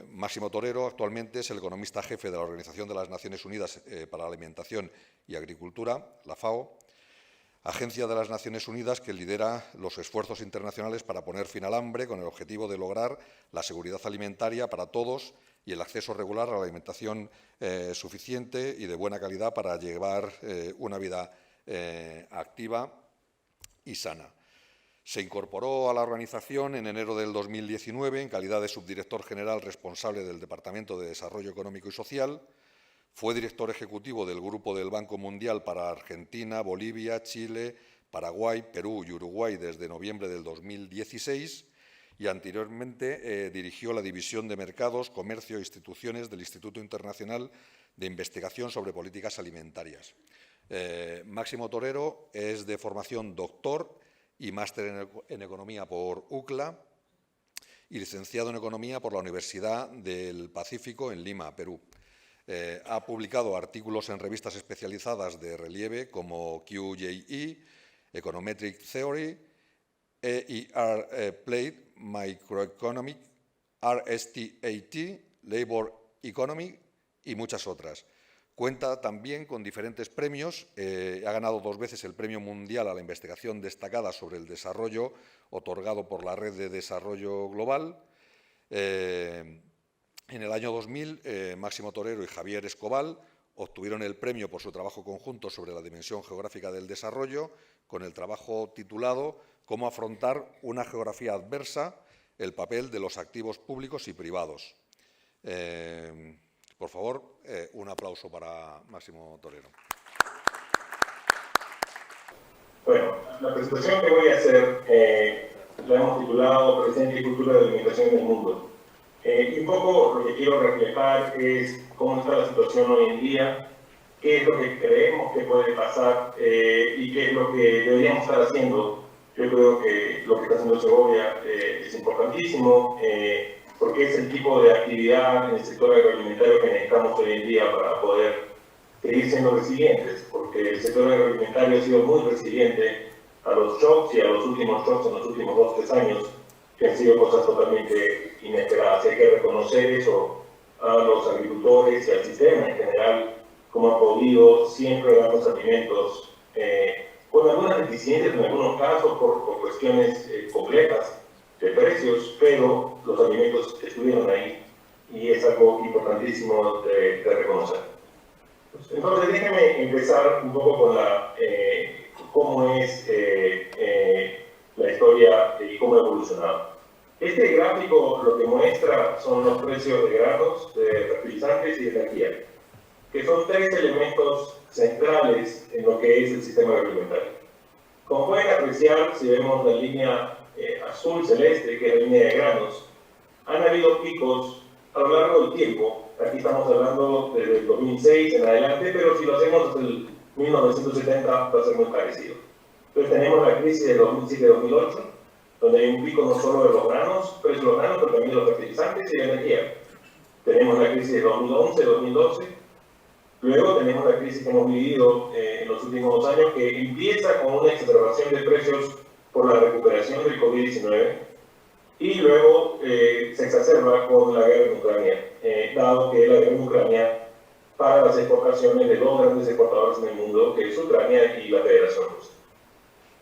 Máximo Torero actualmente es el economista jefe de la Organización de las Naciones Unidas para la Alimentación y Agricultura, la FAO, agencia de las Naciones Unidas que lidera los esfuerzos internacionales para poner fin al hambre con el objetivo de lograr la seguridad alimentaria para todos y el acceso regular a la alimentación suficiente y de buena calidad para llevar una vida activa y sana. Se incorporó a la organización en enero del 2019 en calidad de subdirector general responsable del Departamento de Desarrollo Económico y Social. Fue director ejecutivo del Grupo del Banco Mundial para Argentina, Bolivia, Chile, Paraguay, Perú y Uruguay desde noviembre del 2016 y anteriormente dirigió la División de Mercados, Comercio e Instituciones del Instituto Internacional de Investigación sobre Políticas Alimentarias. Máximo Torero es de formación doctor y máster en Economía por UCLA y licenciado en Economía por la Universidad del Pacífico en Lima, Perú. Ha publicado artículos en revistas especializadas de relieve como QJE, Econometric Theory, EIR Plate, Microeconomic, RSTAT, Labor Economy y muchas otras. Cuenta también con diferentes premios. Ha ganado 2 veces el Premio Mundial a la Investigación Destacada sobre el Desarrollo, otorgado por la Red de Desarrollo Global. En el año 2000, Máximo Torero y Javier Escobal obtuvieron el premio por su trabajo conjunto sobre la dimensión geográfica del desarrollo, con el trabajo titulado «Cómo afrontar una geografía adversa, el papel de los activos públicos y privados». Por favor, un aplauso para Máximo Torero. Bueno, la presentación que voy a hacer la hemos titulado Presente y Futuro de la Alimentación en el Mundo. Y un poco lo que quiero reflejar es cómo está la situación hoy en día, qué es lo que creemos que puede pasar y qué es lo que deberíamos estar haciendo. Yo creo que lo que está haciendo Segovia es importantísimo, porque es el tipo de actividad en el sector agroalimentario que necesitamos hoy en día para poder seguir siendo resilientes, porque el sector agroalimentario ha sido muy resiliente a los shocks y a los últimos shocks en los últimos 2 o 3 años, que han sido cosas totalmente inesperadas. Hay que reconocer eso a los agricultores y al sistema en general, como ha podido siempre darnos alimentos con algunas deficiencias en algunos casos por cuestiones complejas de precios, pero los alimentos estuvieron ahí y es algo importantísimo de reconocer. Entonces déjenme empezar un poco con cómo es la historia y cómo ha evolucionado. Este gráfico lo que muestra son los precios de granos, de fertilizantes y de energía, que son 3 elementos centrales en lo que es el sistema agroalimentario. Como pueden apreciar, si vemos la línea azul celeste, que es la línea de granos, han habido picos a lo largo del tiempo. Aquí estamos hablando desde el 2006 en adelante, pero si lo hacemos desde el 1970 va a ser muy parecido. Entonces tenemos la crisis de 2007-2008, donde hay un pico no solo de los granos, pero también de los fertilizantes y de energía. Tenemos la crisis de 2011-2012, luego tenemos la crisis que hemos vivido en los últimos 2 años, que empieza con una exacerbación de precios por la recuperación del COVID-19 y luego se exacerba con la guerra en Ucrania, dado que la guerra en Ucrania para las exportaciones de 2 grandes exportadores en el mundo, que es Ucrania y la Federación Rusa.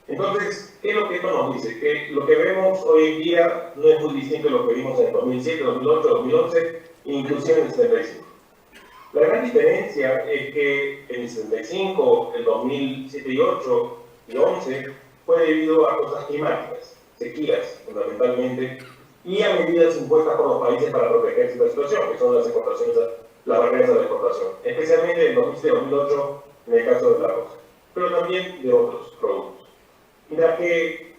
Entonces, ¿qué es lo que esto nos dice? Que lo que vemos hoy en día no es muy distinto de lo que vimos en 2007, 2008, 2011, inclusive en el 75. La gran diferencia es que en el 75, el 2007 y 8 y 11 fue debido a cosas climáticas, sequías fundamentalmente, y a medidas impuestas por los países para proteger esta situación, que son las exportaciones, las barreras a la exportación, especialmente en 2007-2008 en el caso del arroz, pero también de otros productos. Mira que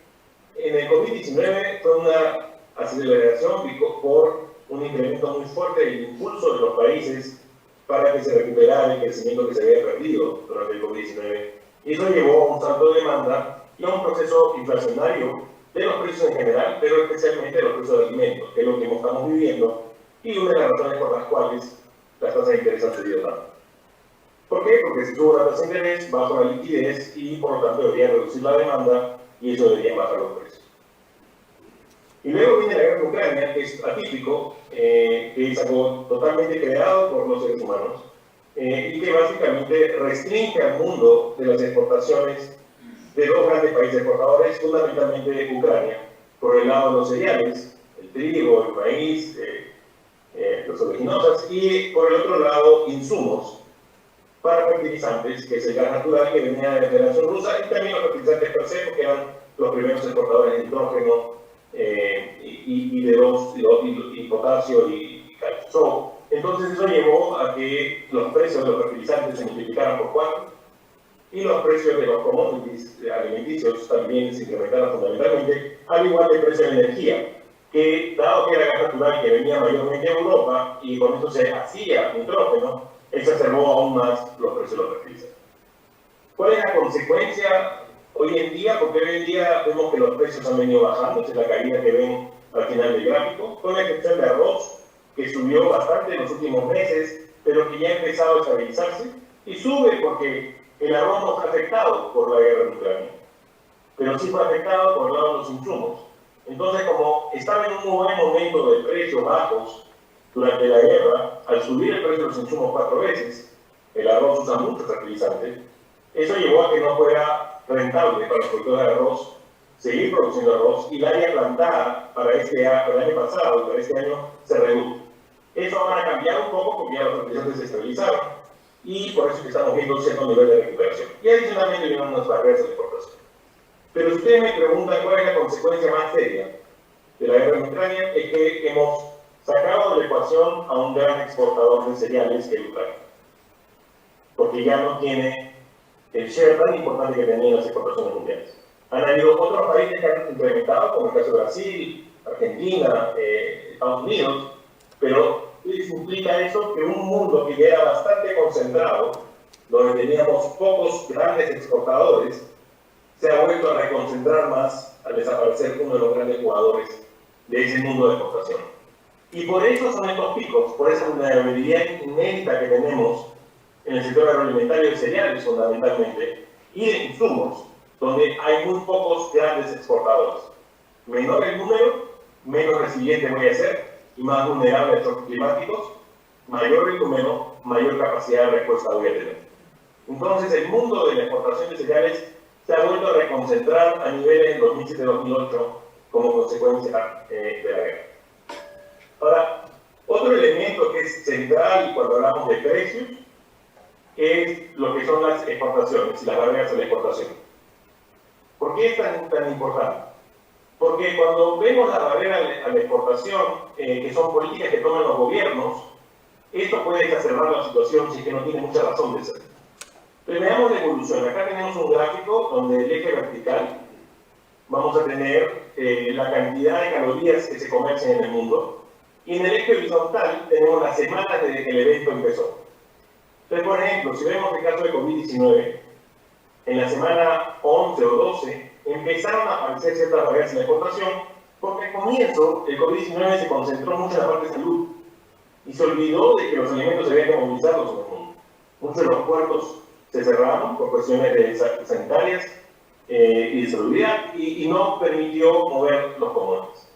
en el COVID-19 fue una aceleración por un incremento muy fuerte del impulso de los países para que se recuperara el crecimiento que se había perdido durante el COVID-19. Y eso llevó a un salto de demanda y a un proceso inflacionario de los precios en general, pero especialmente de los precios de alimentos, que es lo que estamos viviendo, y una de las razones por las cuales las tasas de interés han subido tanto. ¿Por qué? Porque si sube la tasa de interés, baja la liquidez y por lo tanto debería reducir la demanda y eso debería bajar los precios. Y luego viene la guerra en Ucrania, que es atípico, que es algo totalmente creado por los seres humanos y que básicamente restringe al mundo de las exportaciones de 2 grandes países exportadores, fundamentalmente Ucrania, por el lado de los cereales, el trigo, el maíz, las oleaginosas, y por el otro lado insumos para fertilizantes, que es el gas natural que venía de la Federación Rusa, y también los fertilizantes per se, que eran los primeros exportadores de nitrógeno y potasio y calcio. Entonces eso llevó a que los precios de los fertilizantes se multiplicaran por 4 y los precios de los commodities alimenticios también se incrementaron fundamentalmente, al igual que el precio de la energía, que dado que era gas natural que venía mayormente de Europa y con esto se hacía nitrógeno, exacerbó aún más los precios de los fertilizantes. ¿Cuál es la consecuencia hoy en día? Porque hoy en día vemos que los precios han venido bajando, esta es la caída que ven al final del gráfico, con la excepción de arroz, que subió bastante en los últimos meses, pero que ya ha empezado a estabilizarse, y sube porque el arroz no fue afectado por la guerra en Ucrania, pero sí fue afectado por el lado de los insumos. Entonces, como estaba en un buen momento de precios bajos durante la guerra, al subir el precio de los insumos 4 veces, el arroz usa mucho fertilizante, eso llevó a que no fuera rentable para los productores de arroz seguir produciendo arroz, y la área plantada para el año pasado y para este año se redujo. Eso ahora ha cambiado un poco porque ya los fertilizantes se estabilizaron, y por eso que estamos viendo un cierto nivel de recuperación. Y adicionalmente vienen unas barreras de exportación. Pero si ustedes me preguntan cuál es la consecuencia más seria de la guerra en Ucrania, es que hemos sacado de la ecuación a un gran exportador de cereales que es Ucrania, porque ya no tiene el share tan importante que tenían las exportaciones mundiales. Han habido otros países que han implementado, como el caso de Brasil, Argentina, Estados Unidos, pero implica eso que un mundo que ya era bastante concentrado, donde teníamos pocos grandes exportadores, se ha vuelto a reconcentrar más al desaparecer uno de los grandes jugadores de ese mundo de exportación. Y por eso son estos picos, por esa vulnerabilidad inédita que tenemos en el sector agroalimentario de cereales fundamentalmente, y de insumos, donde hay muy pocos grandes exportadores. Menor el número, menos resiliente voy a ser, y más vulnerable a choques climáticos, mayor el número, mayor capacidad de respuesta voy a tener. Entonces el mundo de la exportación de cereales se ha vuelto a reconcentrar a niveles de 2007-2008 como consecuencia de la guerra. Ahora, otro elemento que es central cuando hablamos de precios es lo que son las exportaciones y las barreras a la exportación. ¿Por qué es tan importante? Porque cuando vemos la barrera a la exportación, que son políticas que toman los gobiernos, esto puede exacerbar la situación si es que no tiene mucha razón de ser. Pero veamos la evolución. Acá tenemos un gráfico donde el eje vertical vamos a tener la cantidad de calorías que se comercian en el mundo, y en el eje horizontal tenemos las semanas desde que el evento empezó. Entonces, por ejemplo, si vemos el caso de COVID-19, en la semana 11 o 12 empezaron a aparecer ciertas barreras en la exportación, porque al comienzo el COVID-19 se concentró mucho en la parte de salud y se olvidó de que los alimentos se habían que movilizarlos en el mundo. Muchos de los puertos se cerraron por cuestiones sanitarias y de salubridad, y no permitió mover los commodities.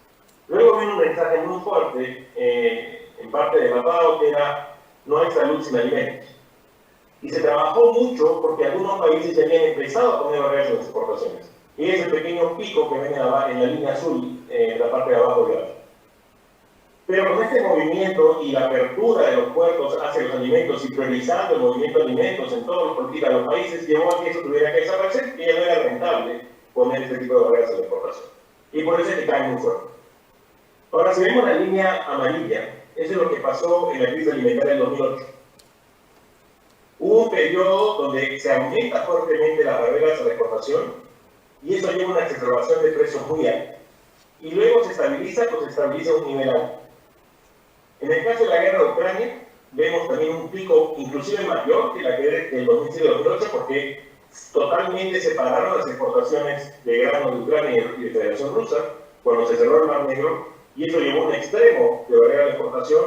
Luego vino un mensaje muy fuerte, en parte debatado, que era: no hay salud sin alimentos. Y se trabajó mucho porque algunos países ya habían empezado a poner barreras en las exportaciones. Y es el pequeño pico que ven en la línea azul, en la parte de abajo del gráfico. Pero con este movimiento y la apertura de los puertos hacia los alimentos y priorizando el movimiento de alimentos en todas las políticas de los países, llevó a que eso tuviera que desaparecer, y ya no era rentable poner este tipo de barreras en la exportación. Y por eso es que cae muy fuerte. Ahora, si vemos la línea amarilla, eso es lo que pasó en la crisis alimentaria del 2008. Hubo un periodo donde se aumenta fuertemente las barreras a la exportación, y eso lleva a una exacerbación de precios muy alta. Y luego se estabiliza, pues se estabiliza a un nivel alto. En el caso de la guerra de Ucrania, vemos también un pico inclusive mayor que la que era del 2007-2008, porque totalmente separaron las exportaciones de grano de Ucrania y de Federación Rusa cuando se cerró el Mar Negro, y eso llevó a un extremo de barrera de exportación.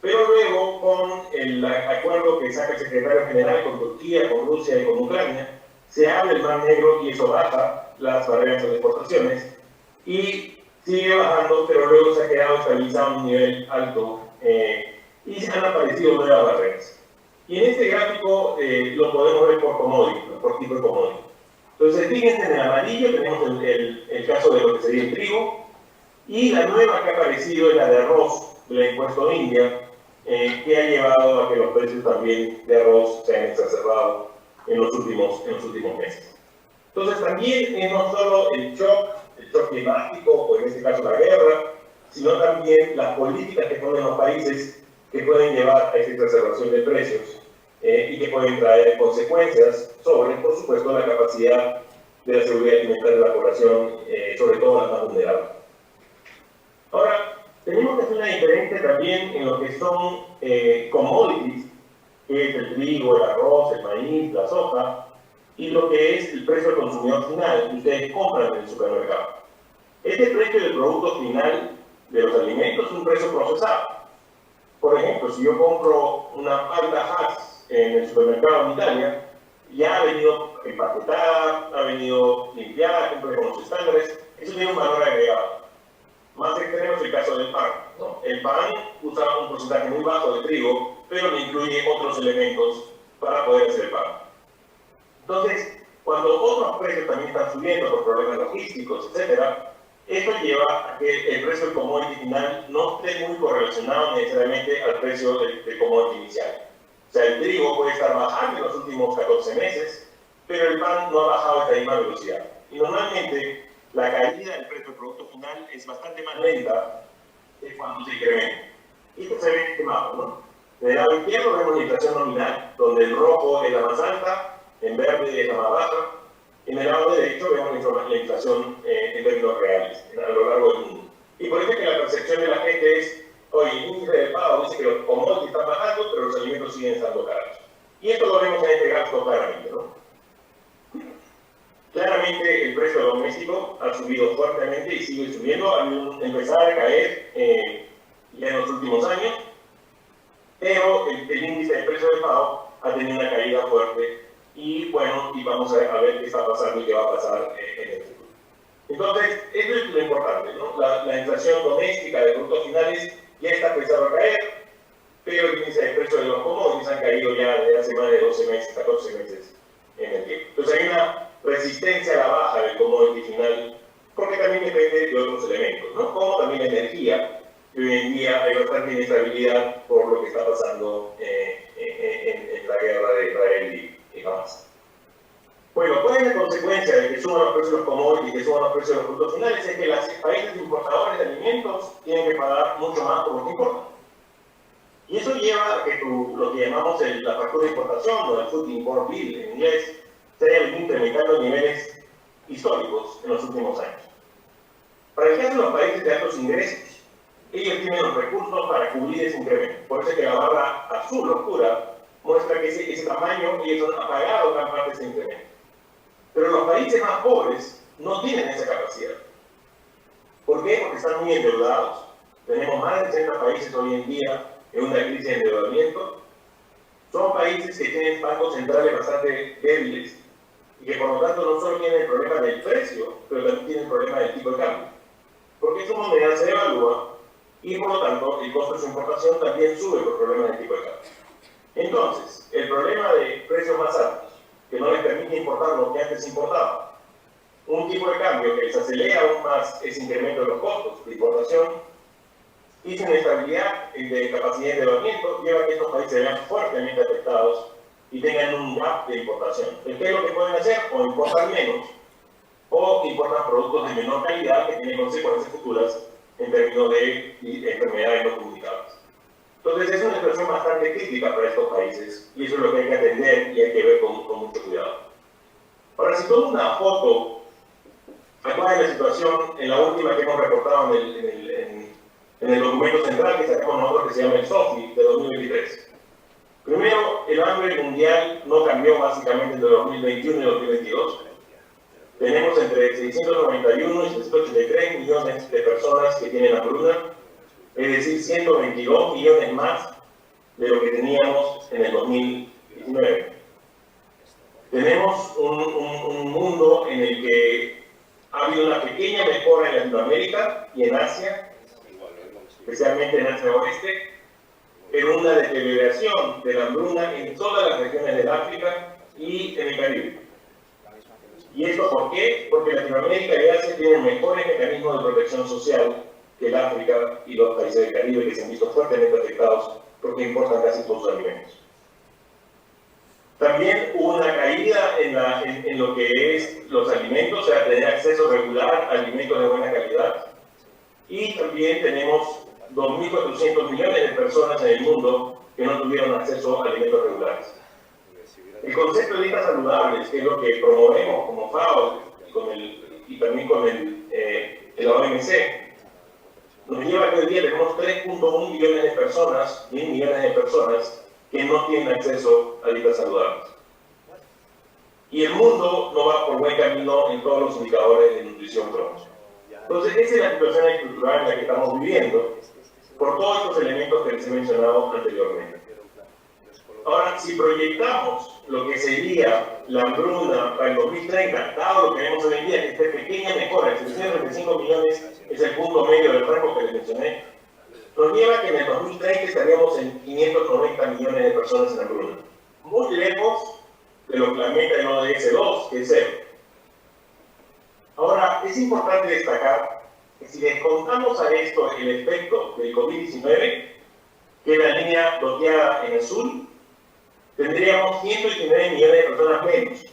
Pero luego, con el acuerdo que saca el secretario general con Turquía, con Rusia y con Ucrania, se abre el Mar Negro y eso baja las barreras a las exportaciones, y sigue bajando, pero luego se ha quedado estabilizado a un nivel alto, y se han aparecido nuevas barreras. Y en este gráfico lo podemos ver por commodity, por tipo de commodity. Entonces, fíjense, en el amarillo tenemos el caso de lo que sería el trigo, y la nueva que ha aparecido es la de arroz, del impuesto de India, que ha llevado a que los precios también de arroz se hayan exacerbado en los últimos meses. Entonces, también es no solo el shock climático, o en este caso la guerra, sino también las políticas que ponen los países que pueden llevar a esta exacerbación de precios y que pueden traer consecuencias sobre, por supuesto, la capacidad de la seguridad alimentaria de la población, sobre todo la más vulnerable. Ahora, tenemos que hacer una diferencia también en lo que son commodities, que es el trigo, el arroz, el maíz, la soja, y lo que es el precio del consumidor final que ustedes compran en el supermercado. Este precio del producto final de los alimentos es un precio procesado. Por ejemplo, si yo compro una palta Hass en el supermercado en Italia, ya ha venido empaquetada, ha venido limpiada, cumple con los estándares, eso tiene un valor agregado. Más extremo es el caso del pan, ¿no? El pan usa un porcentaje muy bajo de trigo, pero le incluye otros elementos para poder hacer pan. Entonces, cuando otros precios también están subiendo por problemas logísticos, etc., esto lleva a que el precio del commodity final no esté muy correlacionado necesariamente al precio del commodity inicial. O sea, el trigo puede estar bajando en los últimos 14 meses, pero el pan no ha bajado a esta misma velocidad. Y normalmente la caída del precio del producto final es bastante más lenta que cuando se incrementa. Y esto se ve en este mapa, ¿no? En el lado izquierdo vemos la inflación nominal, donde el rojo es la más alta, en verde es la más baja. En el lado derecho vemos la inflación en términos reales a lo largo del mundo. Y por eso es que la percepción de la gente es, oye, el índice de pago dice que los commodities están bajando, pero los alimentos siguen estando caros. Y esto lo vemos en este gráfico claramente, ¿no? Claramente el precio doméstico ha subido fuertemente y sigue subiendo, ha empezado a caer ya en los últimos años, pero el índice de precio de pago ha tenido una caída fuerte y bueno, y vamos a ver qué está pasando y qué va a pasar en el futuro. Entonces, esto es lo importante, ¿no? La inflación doméstica de productos finales ya está empezando a caer, pero el índice de precio de los commodities han caído ya desde hace más de 12 meses, 14 meses en el tiempo. Entonces hay una resistencia a la baja del commodity final, porque también depende de otros elementos, ¿no? Como también la energía, que hoy en día hay bastante inestabilidad por lo que está pasando en la guerra de Israel y Hamas. Bueno, ¿cuál es la consecuencia de que suban los precios de los commodities y que suban los precios de los productos finales? Es que los países importadores de alimentos tienen que pagar mucho más por lo que importan. Y eso lleva a que lo que llamamos la factura de importación o el Food Import Bill en inglés se haya venido incrementando a niveles históricos en los últimos años. Para el caso de los países de altos ingresos, ellos tienen los recursos para cubrir ese incremento. Por eso es que la barra azul oscura muestra que ese tamaño ellos han pagado gran parte de ese incremento. Pero los países más pobres no tienen esa capacidad. ¿Por qué? Porque están muy endeudados. Tenemos más de 60 países hoy en día en una crisis de endeudamiento. Son países que tienen bancos centrales bastante débiles y que por lo tanto no solo tienen el problema del precio, pero también tienen el problema del tipo de cambio. Porque su moneda se devalúa y por lo tanto el costo de su importación también sube por problemas del tipo de cambio. Entonces, el problema de precios más altos, que no les permite importar lo que antes importaba, un tipo de cambio que les acelera aún más ese incremento de los costos de importación, y sin inestabilidad de capacidad de endeudamiento, lleva a que estos países se vean fuertemente afectados y tengan un gap de importación. ¿Qué es lo que pueden hacer? O importar menos, o importar productos de menor calidad que tienen consecuencias futuras en términos de enfermedades no comunicables. Entonces es una situación bastante crítica para estos países y eso es lo que hay que atender y hay que ver con mucho cuidado. Ahora, si tomo una foto, acá es la situación en la última que hemos reportado en el documento central que sacamos nosotros que se llama el SOFI de 2023. Primero, el hambre mundial no cambió básicamente entre 2021 y 2022. Tenemos entre 691 y 683 millones de personas que tienen hambruna, es decir, 122 millones más de lo que teníamos en el 2019. Tenemos un mundo en el que ha habido una pequeña mejora en Latinoamérica y en Asia, especialmente en Asia Oeste, pero una deterioración de la hambruna en todas las regiones del África y en el Caribe. ¿Y esto por qué? Porque Latinoamérica y Asia tienen mejores mecanismos de protección social que el África y los países del Caribe, que se han visto fuertemente afectados porque importan casi todos sus alimentos. También hubo una caída en lo que es los alimentos, o sea, tener acceso regular a alimentos de buena calidad. Y también tenemos 2.400 millones de personas en el mundo que no tuvieron acceso a alimentos regulares. El concepto de dietas saludables, que es lo que promovemos como FAO y también con el OMC, nos lleva a que hoy día tenemos 3.1 millones de personas, 1.000 millones de personas, que no tienen acceso a dietas saludables. Y el mundo no va por buen camino en todos los indicadores de nutrición crónica. Entonces, esa es la situación estructural en la que estamos viviendo. por todos estos elementos que les he mencionado anteriormente. Ahora, si proyectamos lo que sería la hambruna para el 2030, dado lo que vemos hoy en día, que esta pequeña mejora, 735 millones es el punto medio del rango que les mencioné, nos lleva a que en el 2030 estaríamos en 590 millones de personas en hambruna. Muy lejos de lo que la meta de ODS2, que es 0. Ahora, es importante destacar que si descontamos a esto el efecto del COVID-19, que es la línea doteada en azul, tendríamos 119 millones de personas menos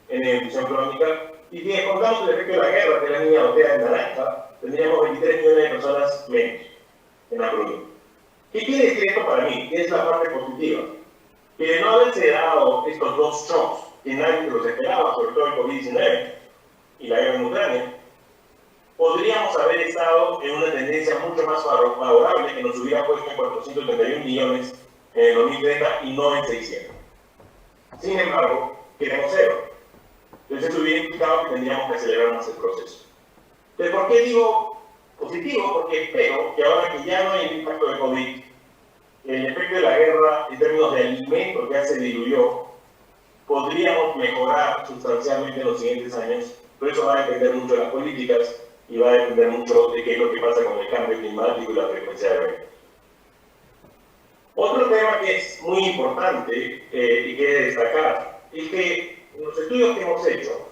en nutrición crónica, y si descontamos el efecto de la guerra, que es la línea doteada en naranja, tendríamos 23 millones de personas menos en hambruna. ¿Qué quiere decir esto para mí? ¿Qué es la parte positiva? Que de no haberse dado estos dos shocks, que nadie los esperaba, sobre todo el COVID-19 y la guerra en Ucrania, podríamos haber estado en una tendencia mucho más favorable que nos hubiera puesto en 431 millones en el 2030 y no en 600. Sin embargo, queremos 0. Entonces eso hubiera implicado que tendríamos que acelerar más el proceso. Entonces, ¿por qué digo positivo? Porque espero que ahora que ya no hay el impacto de COVID, el efecto de la guerra en términos de alimentos ya se diluyó, podríamos mejorar sustancialmente en los siguientes años, pero eso va a depender mucho de las políticas y va a depender mucho de qué es lo que pasa con el cambio climático y la frecuencia de eventos. Otro tema que es muy importante y que he de destacar es que en los estudios que hemos hecho,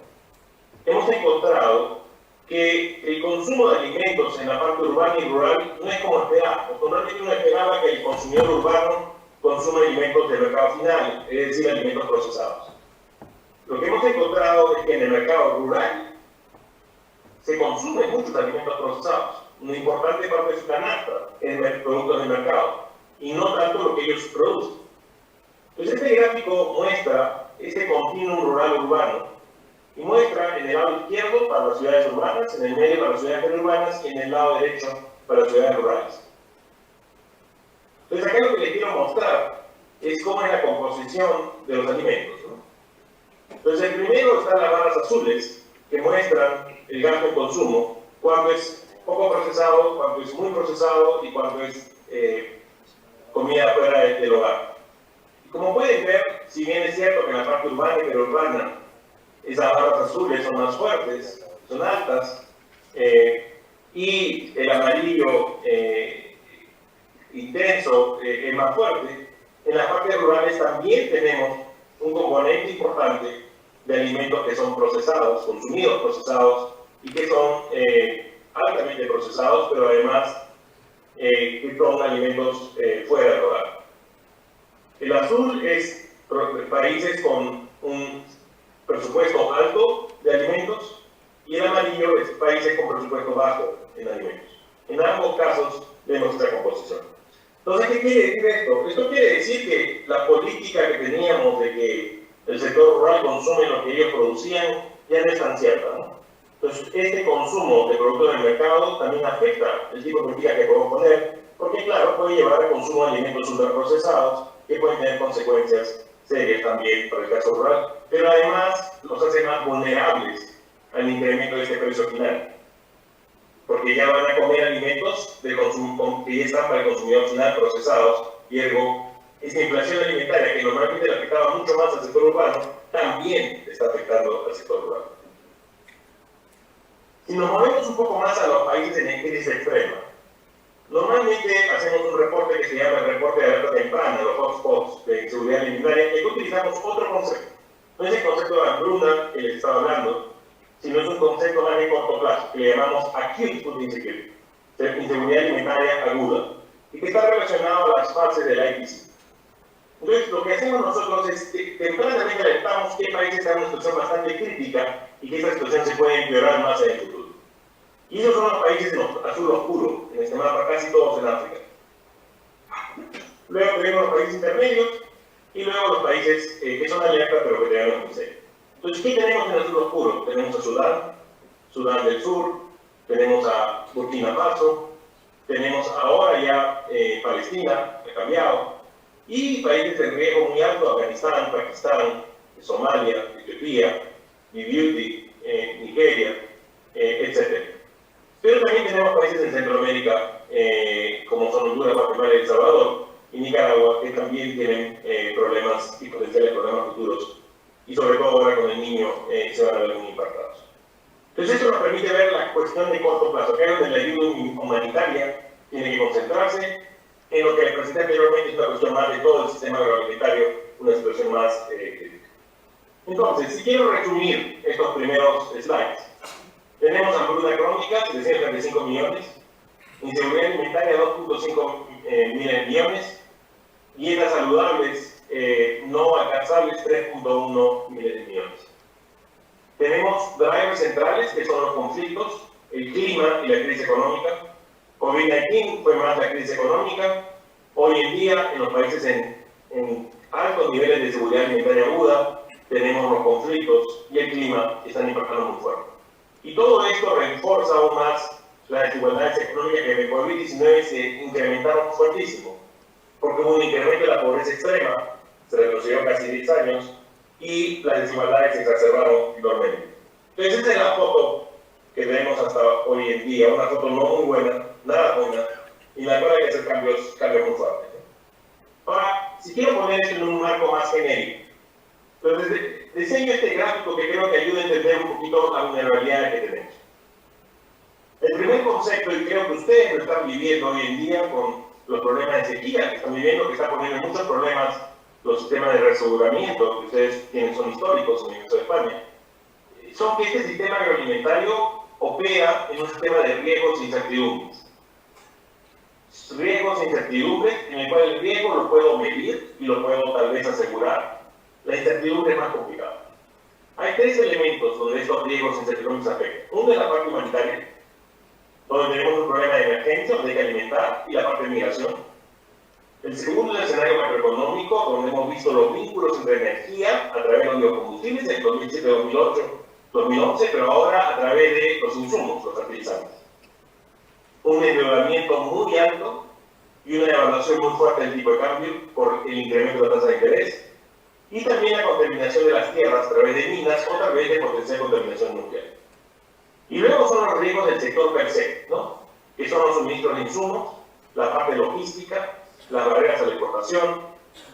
hemos encontrado que el consumo de alimentos en la parte urbana y rural no es como esperábamos. Normalmente uno esperaba que el consumidor urbano consume alimentos del mercado final, es decir, alimentos procesados. Lo que hemos encontrado es que en el mercado rural se consumen muchos alimentos procesados. Una importante parte de su canasta es productos del mercado y no tanto lo que ellos producen. Entonces este gráfico muestra este continuum rural-urbano y muestra en el lado izquierdo para las ciudades urbanas, en el medio para las ciudades periurbanas y en el lado derecho para las ciudades rurales. Entonces acá lo que les quiero mostrar es cómo es la composición de los alimentos, ¿no? Entonces el primero están las barras azules que muestran el gasto en consumo, cuando es poco procesado, cuando es muy procesado y cuando es comida fuera del hogar. Y como pueden ver, si bien es cierto que en la parte urbana y periurbana esas barras azules son más fuertes, son altas, y el amarillo intenso es más fuerte, en las partes rurales también tenemos un componente importante de alimentos que son procesados, consumidos procesados, y que son altamente procesados, pero además que son alimentos fuera del hogar. El azul es países con un presupuesto alto de alimentos y el amarillo es países con presupuesto bajo en alimentos. En ambos casos vemos esta composición. Entonces, ¿qué quiere decir esto? Esto quiere decir que la política que teníamos de que el sector rural consume lo que ellos producían ya no es tan cierta, ¿no? Entonces, este consumo de productos del mercado también afecta el tipo de política que podemos poner, porque claro, puede llevar al consumo de alimentos ultraprocesados que pueden tener consecuencias serias también para el caso rural, pero además los hace más vulnerables al incremento de este precio final, porque ya van a comer alimentos de consumo, que ya están para el consumidor final procesados, y ergo, esta inflación alimentaria que normalmente le afectaba mucho más al sector urbano, también está afectando al sector rural. Si nos movemos un poco más a los países en crisis extrema, normalmente hacemos un reporte que se llama el reporte de alerta temprana, los hotspots de seguridad alimentaria, y aquí utilizamos otro concepto. No es el concepto de hambruna que les estaba hablando, sino es un concepto más de corto plazo, que le llamamos acute food insecurity, inseguridad alimentaria aguda, y que está relacionado a las fases del IPC. Entonces, lo que hacemos nosotros es que tempranamente alertamos qué países están en una situación bastante crítica y que esa situación se puede empeorar más en el futuro. Y esos son los países en azul oscuro, en este mapa, casi todos en África. Luego tenemos los países intermedios y luego los países que son alerta pero que tenemos muy serio. Entonces, ¿qué tenemos en azul oscuro? Tenemos a Sudán, Sudán del Sur, tenemos a Burkina Faso, tenemos ahora ya Palestina, ha cambiado, y países de riesgo muy alto, Afganistán, Pakistán, Somalia, Etiopía, Djibouti, Nigeria, etc. Pero también tenemos países en Centroamérica, como son Honduras, Guatemala y El Salvador, y Nicaragua, que también tienen problemas y potenciales problemas futuros, y sobre todo ahora con el niño se van a ver muy impactados. Entonces esto nos permite ver la cuestión de corto plazo, que es donde la ayuda humanitaria tiene que concentrarse en lo que les presenté anteriormente, es una cuestión más de todo el sistema agroalimentario, una situación más crítica. Entonces, si quiero resumir estos primeros slides, tenemos hambruna crónica, 735 millones, inseguridad alimentaria, 2.5 millones, dietas saludables no alcanzables, 3.1 millones. Tenemos drivers centrales, que son los conflictos, el clima y la crisis económica. COVID-19 fue más la crisis económica. Hoy en día, en los países en altos niveles de seguridad alimentaria aguda, tenemos los conflictos y el clima que están impactando muy fuerte. Y todo esto refuerza aún más las desigualdades económicas que en el COVID-19 se incrementaron fuertísimo, porque hubo un incremento de la pobreza extrema, se retrocedió casi 10 años, y las desigualdades se exacerbaron enormemente. Entonces, esta es la foto que vemos hasta hoy en día, una foto no muy buena, nada buena, y en la cual hay que hacer cambios muy fuertes. Ahora, si quiero poner esto en un marco más genérico, entonces diseño este gráfico que creo que ayuda a entender un poquito la vulnerabilidad que tenemos. El primer concepto, y creo que ustedes lo están viviendo hoy en día con los problemas de sequía que están viviendo, que están poniendo muchos problemas los sistemas de reaseguramiento, que ustedes tienen, son históricos en el caso de España, son que este sistema agroalimentario opera en un sistema de riesgos e incertidumbres. Riesgos e incertidumbres en el cual el riesgo lo puedo medir y lo puedo tal vez asegurar. La incertidumbre es más complicada. Hay tres elementos donde estos riesgos e incertidumbres afectan. Uno es la parte humanitaria, donde tenemos un problema de emergencia, donde hay que alimentar, y la parte de migración. El segundo es el escenario macroeconómico, donde hemos visto los vínculos entre energía a través de los biocombustibles en 2007, 2008, 2011, pero ahora a través de los insumos, los fertilizantes. Un endeudamiento muy alto y una evaluación muy fuerte del tipo de cambio por el incremento de la tasa de interés, y también la contaminación de las tierras a través de minas o a través de potencial contaminación nuclear. Y luego son los riesgos del sector per se, ¿no? Que son los suministros de insumos, la parte logística, las barreras a la exportación,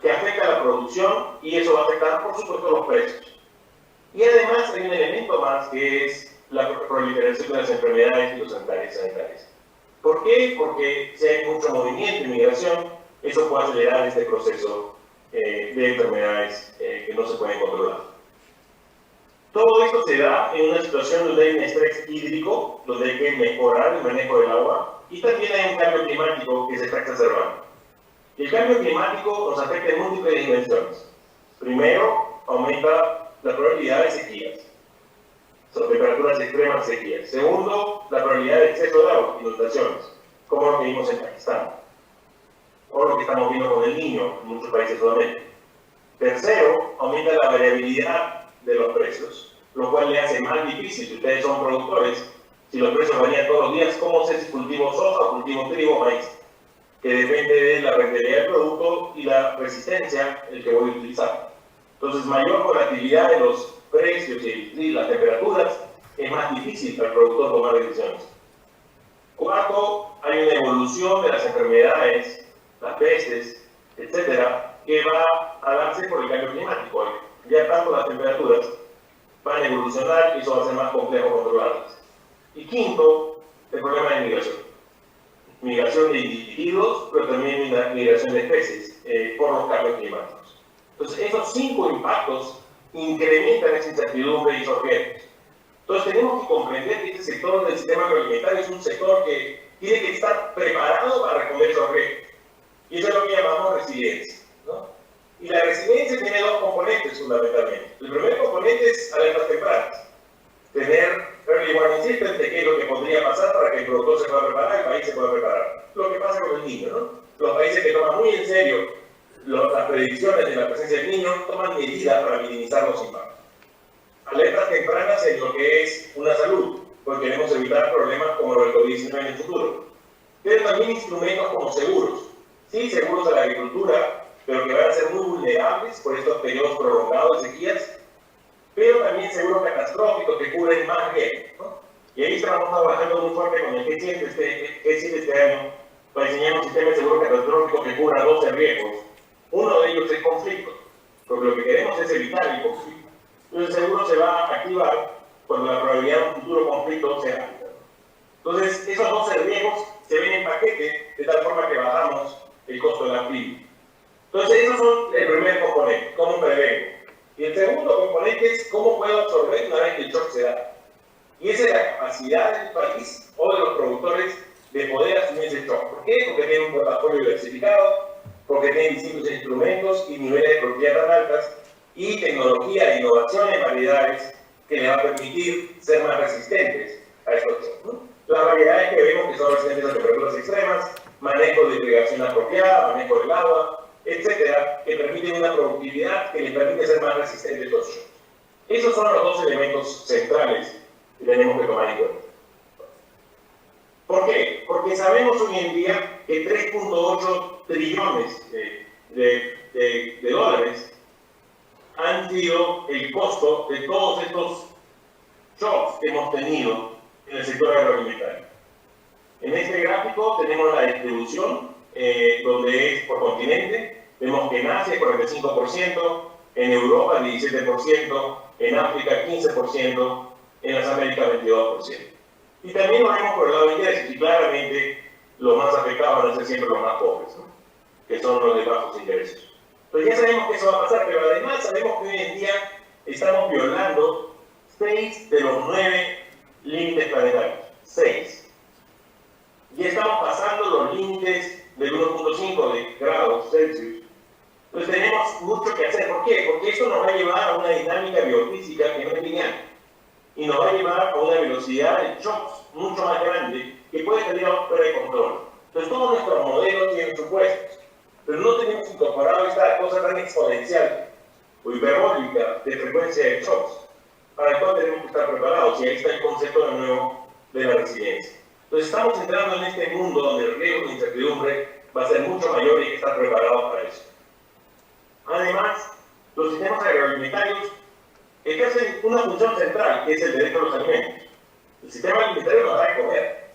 que afecta a la producción y eso va a afectar, por supuesto, los precios. Y además hay un elemento más que es la proliferación de las enfermedades fitosanitarias. ¿Por qué? Porque si hay mucho movimiento y migración, eso puede acelerar este proceso de enfermedades que no se pueden controlar. Todo esto se da en una situación donde hay un estrés hídrico, donde hay que mejorar el manejo del agua, y también hay un cambio climático que se está exacerbando. El cambio climático nos afecta en múltiples dimensiones. Primero, aumenta la probabilidad de sequías, son temperaturas extremas sequías. Segundo, la probabilidad de exceso de agua, inundaciones, como lo que vimos en Pakistán, o lo que estamos viendo con el Niño en muchos países de Sudamérica. Tercero, aumenta la variabilidad de los precios, lo cual le hace más difícil, si ustedes son productores, si los precios varían todos los días, cómo sé si cultivo soja, cultivo trigo o maíz, que depende de la rentabilidad del producto y la resistencia el que voy a utilizar. Entonces, mayor volatilidad de los precios y las temperaturas, es más difícil para el productor tomar decisiones. Cuarto, hay una evolución de las enfermedades, las pestes, etcétera, que va a darse por el cambio climático. Ya tanto las temperaturas van a evolucionar y eso va a ser más complejo controlarlas. Y quinto, el problema de migración. Migración de individuos, pero también migración de especies por los cambios climáticos. Entonces, esos 5 impactos incrementan esa incertidumbre y esos riesgos. Entonces, tenemos que comprender que este sector del sistema agroalimentario es un sector que tiene que estar preparado para responder esos riesgos. Y eso es lo que llamamos resiliencia, ¿no? Y la resiliencia tiene 2 componentes fundamentalmente. El primer componente es alertas tempranas. Tener early warning systems de qué es lo que podría pasar para que el productor se pueda preparar, el país se pueda preparar. Lo que pasa con el niño, ¿no? Los países que toman muy en serio las predicciones de la presencia del niño toman medidas para minimizar los impactos. Alertas tempranas en lo que es una salud, porque queremos evitar problemas como el COVID-19 en el futuro. Pero también instrumentos como seguros. Sí, seguros a la agricultura, pero que van a ser muy vulnerables por estos periodos prolongados de sequías, pero también seguros catastróficos que cubren más riesgos, ¿no? Y ahí estamos trabajando muy fuerte con el G7 este año para diseñar un sistema de seguro catastrófico que cubra 12 riesgos. Uno de ellos es conflicto, porque lo que queremos es evitar el conflicto. Entonces el seguro se va a activar cuando la probabilidad de un futuro conflicto sea alta. Entonces esos 12 riesgos se ven en paquete de tal forma que bajamos el costo de la prima. Entonces esos son el primer componente, cómo prevengo. Y el segundo componente es cómo puedo absorber una vez que el shock se da. Y esa es la capacidad del país o de los productores de poder asumir ese shock. ¿Por qué? Porque tienen un portafolio diversificado, porque tienen distintos instrumentos y niveles de productividad tan altas, y tecnología e innovación en variedades que les va a permitir ser más resistentes a estos shocks, ¿no? Las variedades que vemos que son resistentes a temperaturas extremas, manejo de irrigación apropiada, manejo del agua, etcétera, que permiten una productividad que les permite ser más resistentes a estos shocks. Esos son los dos elementos centrales que tenemos que tomar en cuenta. ¿Por qué? Porque sabemos hoy en día que 3.8 trillones de dólares han sido el costo de todos estos shocks que hemos tenido en el sector agroalimentario. En este gráfico tenemos la distribución, donde es por continente. Vemos que en Asia 45%, en Europa 17%, en África 15%, en las Américas 22%. Y también lo vemos por el lado de ingresos, y claramente los más afectados van a ser siempre los más pobres, ¿no? Que son los de bajos ingresos. Entonces ya sabemos que eso va a pasar, pero además sabemos que hoy en día estamos violando 6 de los 9 límites planetarios. 6. Y estamos pasando los límites del 1.5 de grados Celsius. Entonces tenemos mucho que hacer. ¿Por qué? Porque esto nos va a llevar a una dinámica biofísica que no es lineal. Y nos va a llevar a una velocidad de shocks mucho más grande que puede salir fuera de control. Entonces todos nuestros modelos tienen supuestos, pero no tenemos incorporado esta cosa tan exponencial o hiperbólica de frecuencia de shocks, para el cual tenemos que estar preparados. Y ahí está el concepto de nuevo de la resiliencia. Entonces estamos entrando en este mundo donde el riesgo de incertidumbre va a ser mucho mayor y hay que estar preparados para eso. Además, los sistemas agroalimentarios ejercen una función central, que es el derecho a los alimentos. El sistema alimentario nos da de comer,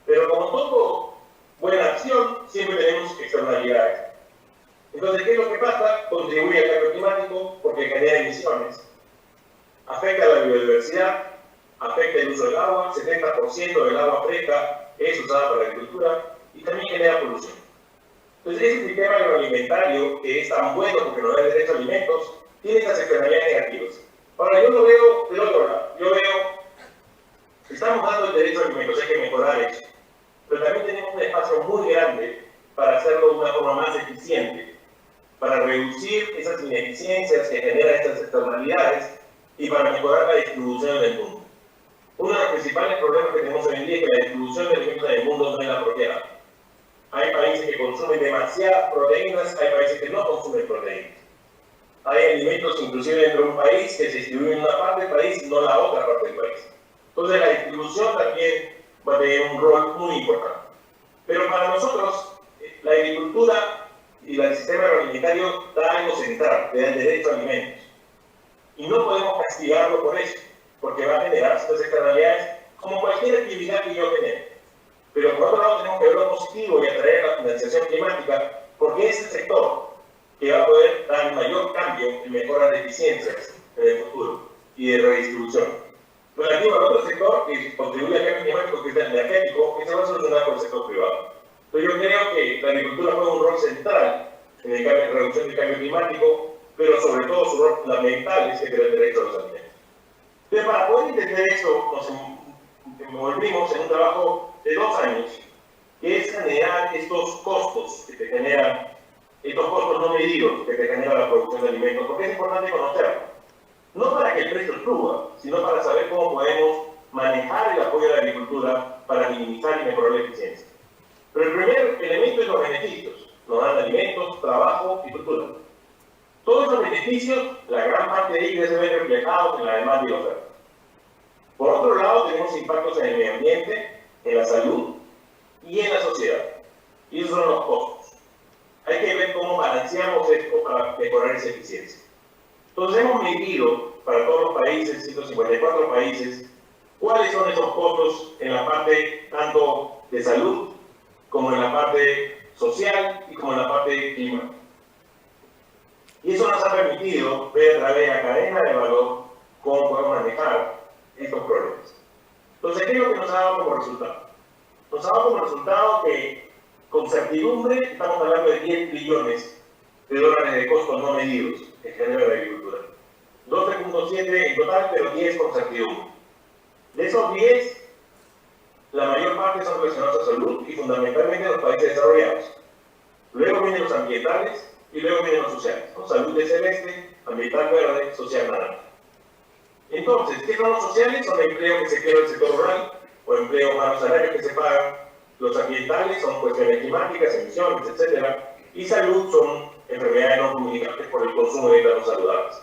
pero como todo buena acción, siempre tenemos externalidades. Entonces, ¿qué es lo que pasa? Contribuye al cambio climático porque genera emisiones, afecta a la biodiversidad, afecta el uso del agua, 70% del agua fresca es usada para la agricultura y también genera polución. Entonces, ese sistema agroalimentario, que es tan bueno porque nos da el derecho a alimentos, tiene estas externalidades negativas. Ahora, yo lo veo del otro lado. Yo veo, estamos dando el derecho a alimentos, hay que mejorar eso. Pero también tenemos un espacio muy grande para hacerlo de una forma más eficiente, para reducir esas ineficiencias que generan estas externalidades y para mejorar la distribución en el mundo. Uno de los principales problemas que tenemos hoy en día es que la distribución de alimentos en el mundo no es la apropiada. Hay países que consumen demasiadas proteínas, hay países que no consumen proteínas. Hay alimentos inclusive dentro de un país que se distribuyen en una parte del país y no en la otra parte del país. Entonces la distribución también va a tener un rol muy importante. Pero para nosotros, la agricultura y el sistema agroalimentario da algo central, le da el derecho a alimentos. Y no podemos castigarlo por eso, porque va a generar ciertas externalidades como cualquier actividad que yo genere. Pero por otro lado tenemos que ver lo positivo y atraer la financiación climática, porque es el sector que va a poder dar un mayor cambio en mejoras de eficiencias en el futuro y de redistribución. Relativo al otro sector que contribuye al cambio climático, que es el energético, que se va a solucionar por el sector privado. Entonces yo creo que la agricultura juega un rol central en la reducción del cambio climático, pero sobre todo su rol fundamental es el del derecho a los alimentos. Entonces, para poder entender eso, nos envolvimos en un trabajo de 2 años, que es generar estos costos que te generan, estos costos no medidos que te genera la producción de alimentos, porque es importante conocerlo. No para que el precio suba, sino para saber cómo podemos manejar el apoyo a la agricultura para minimizar y mejorar la eficiencia. Pero el primer elemento es los beneficios. Nos dan alimentos, trabajo y cultura. Todos esos beneficios, la gran parte de ellos se ven reflejados en la demanda y la oferta. Por otro lado, tenemos impactos en el medio ambiente, en la salud y en la sociedad. Y esos son los costos. Hay que ver cómo balanceamos esto para mejorar esa eficiencia. Entonces hemos medido para todos los países, 154 países, ¿Cuáles son esos costos en la parte tanto de salud como en la parte social y como en la parte climática? Y eso nos ha permitido ver a través de la cadena de valor cómo podemos manejar estos problemas. Entonces, ¿qué es lo que nos ha dado como resultado? Nos ha dado como resultado que, con certidumbre, estamos hablando de 10 billones de dólares de costos no medidos en general de la agricultura. 12.7 en total, pero 10 con certidumbre. De esos 10, la mayor parte son relacionados a salud y fundamentalmente en los países desarrollados. Luego vienen los ambientales y luego vienen los sociales, ¿no? Salud de celeste, ambiental verde, social naranja. Entonces, ¿qué son los sociales? Son empleos que se crean en el sector rural o empleos malos salarios que se pagan. Los ambientales son cuestiones climáticas, emisiones, etc. Y salud son enfermedades no comunicables por el consumo de hidratos saludables.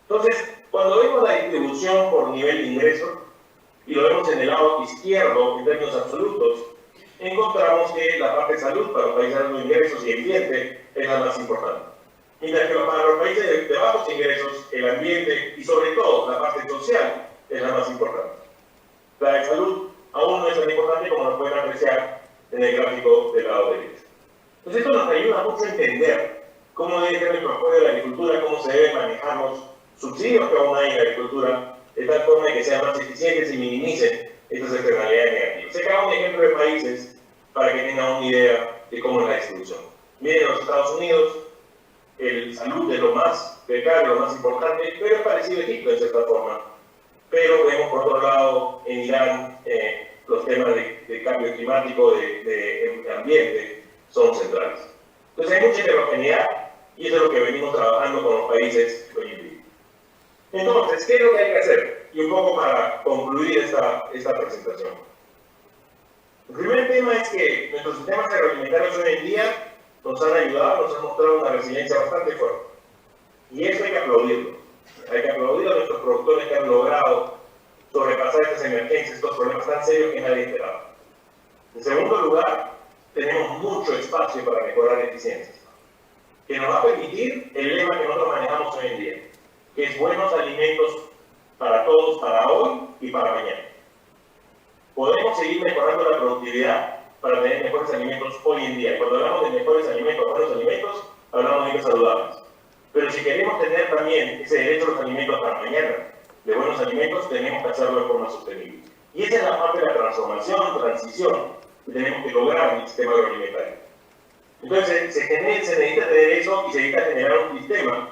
Entonces, cuando vemos la distribución por nivel de ingreso, y lo vemos en el lado izquierdo en términos absolutos, encontramos que la parte de salud para los países de altos ingresos y ambiente es la más importante. Mientras que para los países de bajos ingresos, el ambiente y sobre todo la parte social es la más importante. La de salud aún no es tan importante como lo pueden apreciar en el gráfico del lado derecho. Entonces esto nos ayuda mucho a entender cómo debe ser nuestro apoyo de la agricultura, cómo se deben manejar los subsidios que aún hay en la agricultura, de tal forma que sean más eficientes y minimicen estas externalidades negativas. Se acaba un ejemplo de países para que tengan una idea de cómo es la distribución. Miren, los Estados Unidos, el salud es lo más precario, lo más importante, pero es parecido a Egipto en cierta forma. Pero vemos por otro lado en Irán los temas de cambio climático, de ambiente, son centrales. Entonces hay mucha heterogeneidad y eso es lo que venimos trabajando con los países hoy en día. Entonces, ¿qué es lo que hay que hacer? Y un poco para concluir esta presentación. El primer tema es que nuestros sistemas agroalimentarios hoy en día nos han ayudado, nos han mostrado una resiliencia bastante fuerte. Y eso hay que aplaudirlo. Hay que aplaudir a nuestros productores que han logrado sobrepasar estas emergencias, estos problemas tan serios que nadie esperaba. En segundo lugar, tenemos mucho espacio para mejorar la eficiencia, que nos va a permitir el lema que nosotros manejamos hoy en día, que es buenos alimentos para todos, para hoy y para mañana. Podemos seguir mejorando la productividad para tener mejores alimentos hoy en día. Cuando hablamos de mejores alimentos, buenos alimentos, hablamos de alimentos saludables. Pero si queremos tener también ese derecho a los alimentos para mañana, de buenos alimentos, tenemos que hacerlo de forma sostenible. Y esa es la parte de la transición que tenemos que lograr en el sistema agroalimentario. Entonces, se necesita tener eso y se necesita generar un sistema,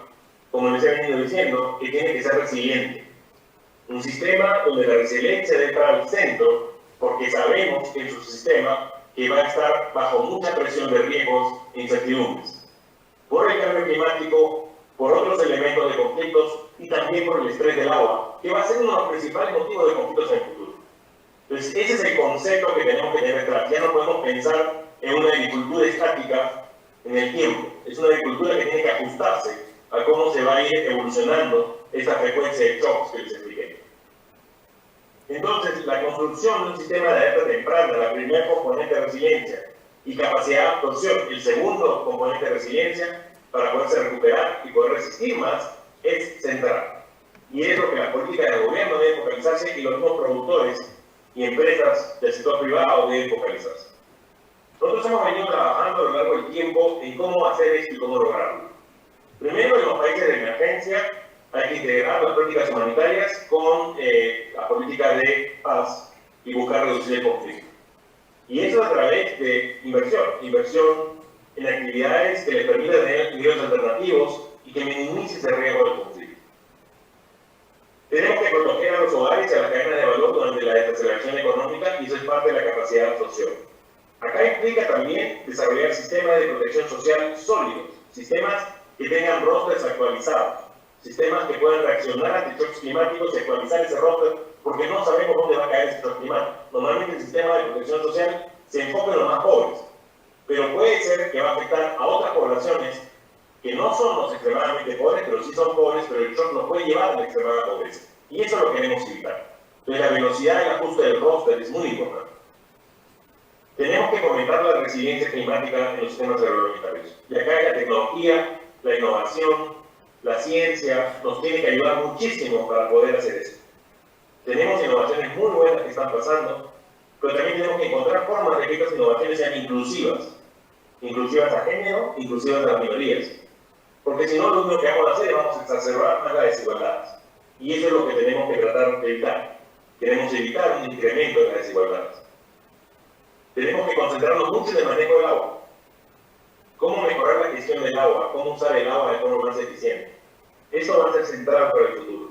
como les he venido diciendo, que tiene que ser resiliente. Un sistema donde la resiliencia debe estar al centro, porque sabemos que es un sistema que va a estar bajo mucha presión de riesgos e incertidumbres. Por el cambio climático, por otros elementos de conflictos y también por el estrés del agua, que va a ser uno de los principales motivos de conflictos en el futuro. Entonces, ese es el concepto que tenemos que tener detrás. Ya no podemos pensar en una agricultura estática en el tiempo. Es una agricultura que tiene que ajustarse a cómo se va a ir evolucionando esta frecuencia de shocks que les expliqué. Entonces, la construcción de un sistema de alerta temprana, la primera componente de resiliencia, y capacidad de absorción, el segundo componente de resiliencia, para poderse recuperar y poder resistir más, es central. Y es lo que las políticas del gobierno deben focalizarse y los mismos productores y empresas del sector privado deben focalizarse. Nosotros hemos venido trabajando a lo largo del tiempo en cómo hacer esto y cómo lograrlo. Primero, en los países de emergencia hay que integrar las políticas humanitarias con la política de paz y buscar reducir el conflicto. Y eso a través de inversión en actividades que les permitan tener ingresos alternativos y que minimice ese riesgo del conflicto. Tenemos que proteger a los hogares y a las cadenas de valor durante la desaceleración económica y eso es parte de la capacidad de absorción. Acá implica también desarrollar sistemas de protección social sólidos, sistemas que tengan rosters actualizados, sistemas que puedan reaccionar ante shocks climáticos y actualizar ese roster porque no sabemos dónde va a caer ese shock climático. Normalmente el sistema de protección social se enfoca en los más pobres, pero puede ser que va a afectar a otras poblaciones que no son los extremadamente pobres, pero sí son pobres, pero el shock nos puede llevar a la extremada pobreza. Y eso lo queremos evitar. Entonces la velocidad del ajuste del roster es muy importante. Tenemos que fomentar la resiliencia climática en los sistemas agroalimentarios. Y acá la tecnología, la innovación, la ciencia nos tiene que ayudar muchísimo para poder hacer eso. Tenemos innovaciones muy buenas que están pasando, pero también tenemos que encontrar formas de que estas innovaciones sean inclusivas. Inclusivas a género, inclusivas a las minorías. Porque si no, lo único que vamos a hacer es vamos a exacerbar más las desigualdades. Y eso es lo que tenemos que tratar de evitar. Queremos evitar un incremento de las desigualdades. Tenemos que concentrarnos mucho en el manejo del agua. Cómo mejorar la gestión del agua, cómo usar el agua de forma más eficiente. Eso va a ser central para el futuro.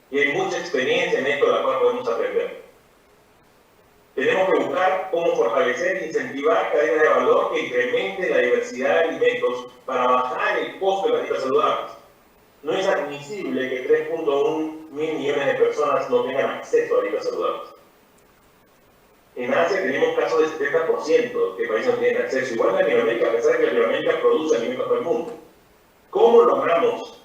Y hay mucha experiencia en esto de la cual podemos aprender. Tenemos que buscar cómo fortalecer e incentivar cadenas de valor que incrementen la diversidad de alimentos para bajar el costo de las dietas saludables. No es admisible que 3.1 mil millones de personas no tengan acceso a dietas saludables. En Asia tenemos casos de 70% de países no tienen acceso. Igual en Latinoamérica, a pesar de que Latinoamérica produce alimentos para el mundo. ¿Cómo logramos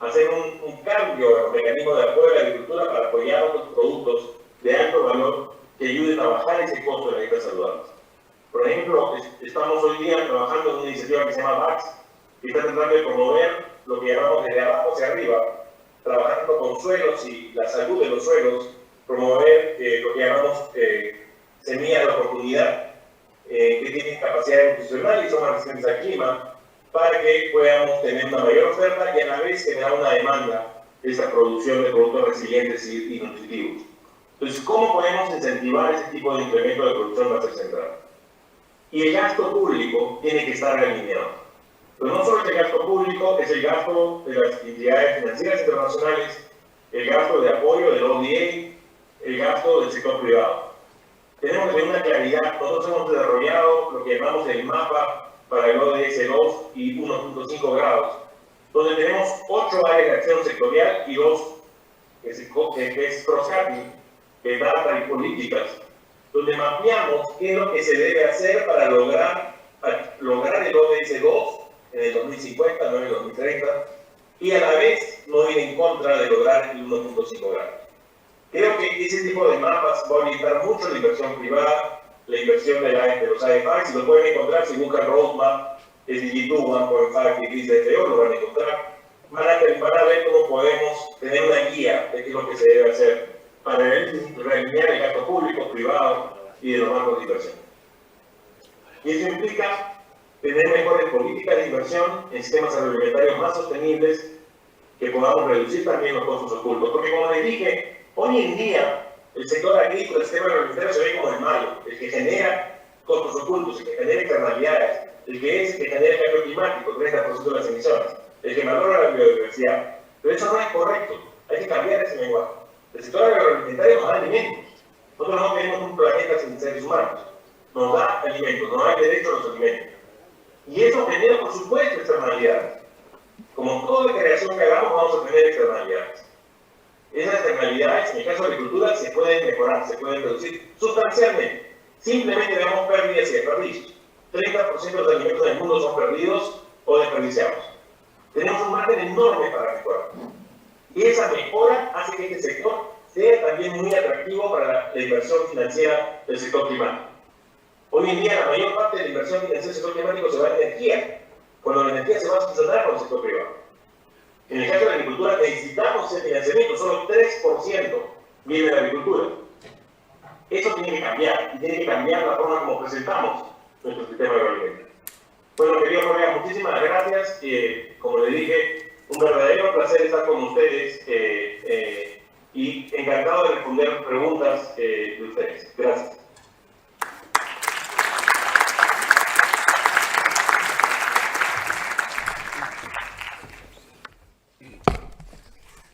hacer un cambio en los mecanismos de apoyo a la agricultura para apoyar otros productos de alto valor que ayuden a bajar ese costo de las dietas saludables? Por ejemplo, estamos hoy día trabajando en una iniciativa que se llama VAX, que está tratando de promover lo que llamamos desde abajo hacia arriba, trabajando con suelos y la salud de los suelos, promover lo que llamamos semillas de oportunidad, que tienen capacidad nutricional y son más resistentes al clima, para que podamos tener una mayor oferta y a la vez generar una demanda de esa producción de productos resilientes y nutritivos. Entonces, ¿cómo podemos incentivar ese tipo de incremento de producción va a ser central? Y el gasto público tiene que estar alineado. Pero no solo es el gasto público, es el gasto de las entidades financieras internacionales, el gasto de apoyo del ODA, el gasto del sector privado. Tenemos que tener una claridad. Nosotros hemos desarrollado lo que llamamos el mapa para el ODS 2 y 1.5 grados, donde tenemos 8 áreas de acción sectorial y 2 que es cross-cutting, que es data y políticas, donde mapeamos qué es lo que se debe hacer para lograr el ODS 2 en el 2050, no en el 2030, y a la vez no ir en contra de lograr el 1.5 grados. Creo que ese tipo de mapas va a orientar mucho la inversión privada, la inversión de los AFACs, y lo pueden encontrar si buscan Roadmap, SDG2, 1.5 y DCFO, lo van a encontrar. Van a ver cómo podemos tener una guía de qué es lo que se debe hacer para realinear el gasto público, privado y de los bancos de inversión. Y eso implica tener mejores políticas de inversión en sistemas agroalimentarios más sostenibles, que podamos reducir también los costos ocultos. Porque como les dije, hoy en día el sector agrícola, el sistema agroalimentario se ve como el malo, el que genera costos ocultos, el que genera externalidades, el que genera el cambio climático, 30% de las emisiones, el que valora la biodiversidad. Pero eso no es correcto, hay que cambiar ese lenguaje. El sector agroalimentario nos da alimentos. Nosotros no tenemos un planeta sin seres humanos. Nos da alimentos, nos da el derecho a los alimentos. Y eso genera, por supuesto, externalidades. Como toda creación que hagamos, vamos a tener externalidades. Esas externalidades, en el caso de la agricultura, se pueden mejorar, se pueden reducir sustancialmente. Simplemente vemos pérdidas y desperdicios. 30% de los alimentos del mundo son perdidos o desperdiciados. Tenemos un margen enorme para mejorar. Y esa mejora hace que este sector sea también muy atractivo para la inversión financiera del sector climático. Hoy en día la mayor parte de la inversión financiera del sector climático se va a energía, cuando la energía se va a fusionar con el sector privado. En el caso de la agricultura necesitamos ese financiamiento, solo 3% viene de la agricultura. Eso tiene que cambiar, y tiene que cambiar la forma como presentamos nuestro sistema agroalimentario. Bueno, queridos colegas, muchísimas gracias. Como les dije, un verdadero placer estar con ustedes y encantado de responder preguntas de ustedes. Gracias.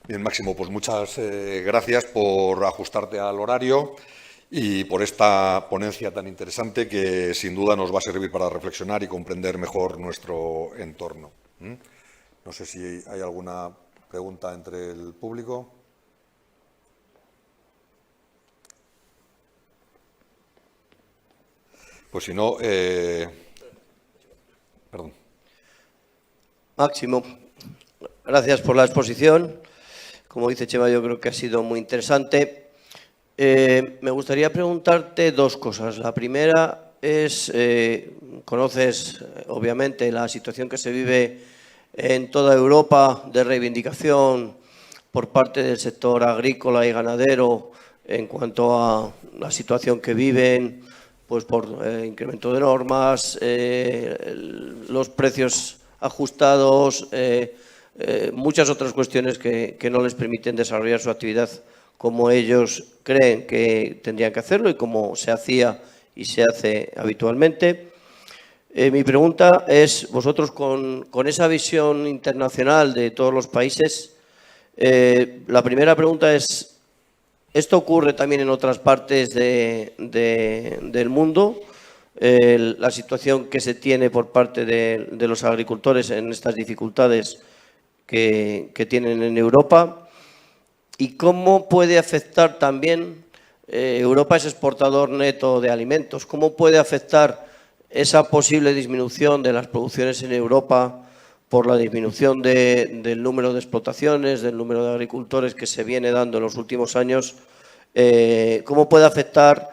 Bien, Máximo, pues muchas gracias por ajustarte al horario y por esta ponencia tan interesante que sin duda nos va a servir para reflexionar y comprender mejor nuestro entorno. No sé si hay alguna pregunta entre el público. Pues si no, perdón. Máximo, gracias por la exposición. Como dice Chema, yo creo que ha sido muy interesante. Me gustaría preguntarte dos cosas. La primera es, conoces obviamente la situación que se vive en toda Europa de reivindicación por parte del sector agrícola y ganadero en cuanto a la situación que viven, pues por incremento de normas, los precios ajustados, muchas otras cuestiones que no les permiten desarrollar su actividad como ellos creen que tendrían que hacerlo y como se hacía y se hace habitualmente. Mi pregunta es, vosotros con esa visión internacional de todos los países, la primera pregunta es, ¿esto ocurre también en otras partes del mundo? La situación que se tiene por parte de los agricultores en estas dificultades que tienen en Europa. ¿Y cómo puede afectar también, Europa es exportador neto de alimentos, cómo puede afectar esa posible disminución de las producciones en Europa por la disminución del número de explotaciones, del número de agricultores que se viene dando en los últimos años? ¿Cómo puede afectar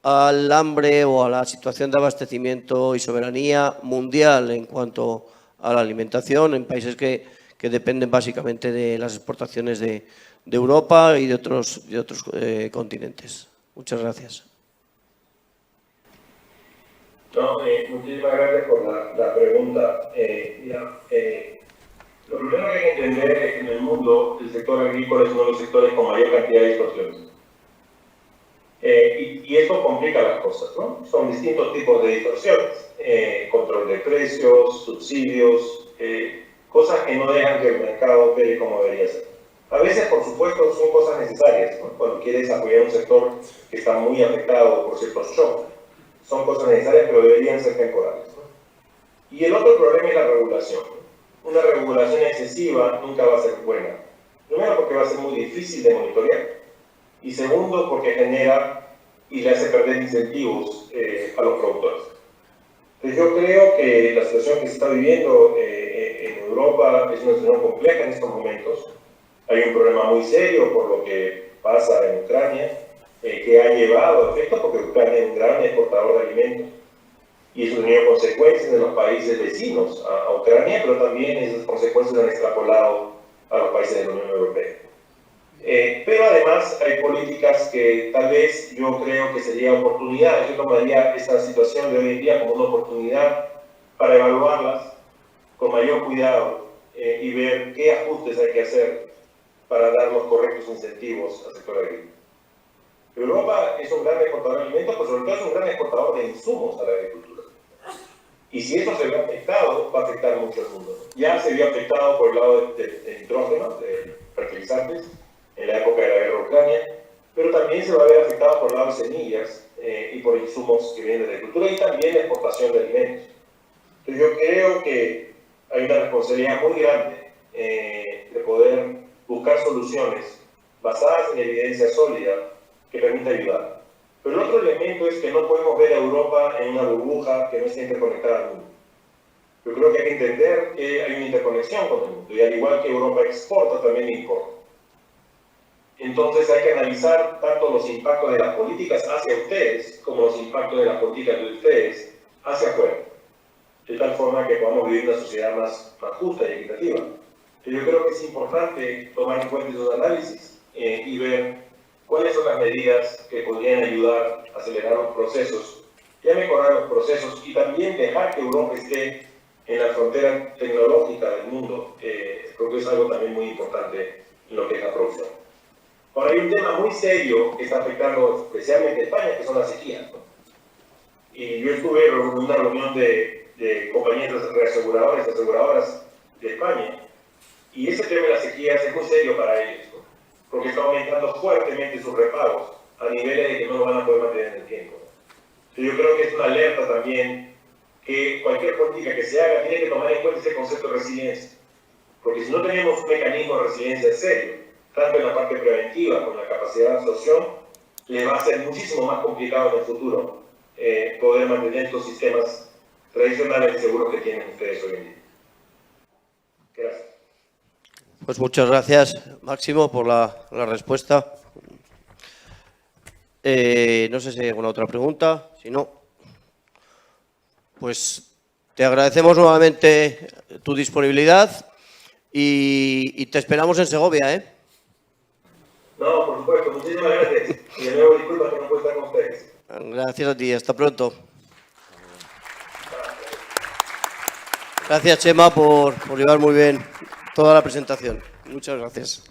al hambre o a la situación de abastecimiento y soberanía mundial en cuanto a la alimentación en países que dependen básicamente de las exportaciones de Europa y de otros continentes? Muchas gracias. No, muchísimas gracias por la pregunta. Lo primero que hay que entender es que en el mundo el sector agrícola es uno de los sectores con mayor cantidad de distorsiones. Y esto complica las cosas, ¿no? Son distintos tipos de distorsiones. Control de precios, subsidios, cosas que no dejan que el mercado opere como debería ser. A veces, por supuesto, son cosas necesarias, ¿no? Cuando quieres apoyar un sector que está muy afectado por ciertos shocks, son cosas necesarias, pero deberían ser temporales, ¿no? Y el otro problema es la regulación. Una regulación excesiva nunca va a ser buena. Primero, porque va a ser muy difícil de monitorear. Y segundo, porque genera y le hace perder incentivos a los productores. Entonces, yo creo que la situación que se está viviendo en Europa es una situación compleja en estos momentos. Hay un problema muy serio por lo que pasa en Ucrania, que ha llevado a efecto, porque Ucrania es un gran exportador de alimentos, y eso ha tenido consecuencias en los países vecinos a Ucrania, pero también esas consecuencias han extrapolado a los países de la Unión Europea. Pero además hay políticas que tal vez yo creo que sería oportunidad, yo tomaría esta situación de hoy en día como una oportunidad para evaluarlas con mayor cuidado y ver qué ajustes hay que hacer para dar los correctos incentivos al sector agrícola. Europa es un gran exportador de alimentos, pero sobre todo es un gran exportador de insumos a la agricultura. Y si eso se ve afectado, va a afectar mucho al mundo. Ya se vio afectado por el lado de nitrógeno, de fertilizantes, en la época de la guerra de Ucrania, pero también se va a ver afectado por el lado de semillas y por insumos que vienen de la agricultura y también la exportación de alimentos. Entonces yo creo que hay una responsabilidad muy grande de poder buscar soluciones basadas en evidencia sólida que permita ayudar. Pero el otro elemento es que no podemos ver a Europa en una burbuja que no esté interconectada al mundo. Yo creo que hay que entender que hay una interconexión con el mundo y al igual que Europa exporta, también importa. Entonces hay que analizar tanto los impactos de las políticas hacia ustedes como los impactos de las políticas de ustedes hacia afuera, de tal forma que podamos vivir una sociedad más justa y equitativa. Yo creo que es importante tomar en cuenta esos análisis y ver cuáles son las medidas que podrían ayudar a acelerar los procesos, y a mejorar los procesos y también dejar que Europa esté en la frontera tecnológica del mundo. Creo que es algo también muy importante en lo que es la producción. Ahora hay un tema muy serio que está afectando especialmente a España, que son las sequías, ¿no? Y yo estuve en una reunión de compañías aseguradoras de España, y ese tema de las sequías es muy serio para ellos, ¿no? Porque está aumentando fuertemente sus repagos a niveles de que no lo van a poder mantener en el tiempo. Entonces yo creo que es una alerta también que cualquier política que se haga tiene que tomar en cuenta ese concepto de resiliencia. Porque si no tenemos un mecanismo de resiliencia serio, tanto en la parte preventiva como en la capacidad de absorción, les va a ser muchísimo más complicado en el futuro poder mantener estos sistemas tradicionales y seguros que tienen ustedes hoy en día. Gracias. Pues muchas gracias, Máximo, por la respuesta. No sé si hay alguna otra pregunta. Si no, pues te agradecemos nuevamente tu disponibilidad y te esperamos en Segovia, ¿eh? de nuevo, disculpa que no puedo estar con ustedes. Gracias a ti, hasta pronto. Gracias, Chema, por llevar muy bien toda la presentación. Muchas gracias.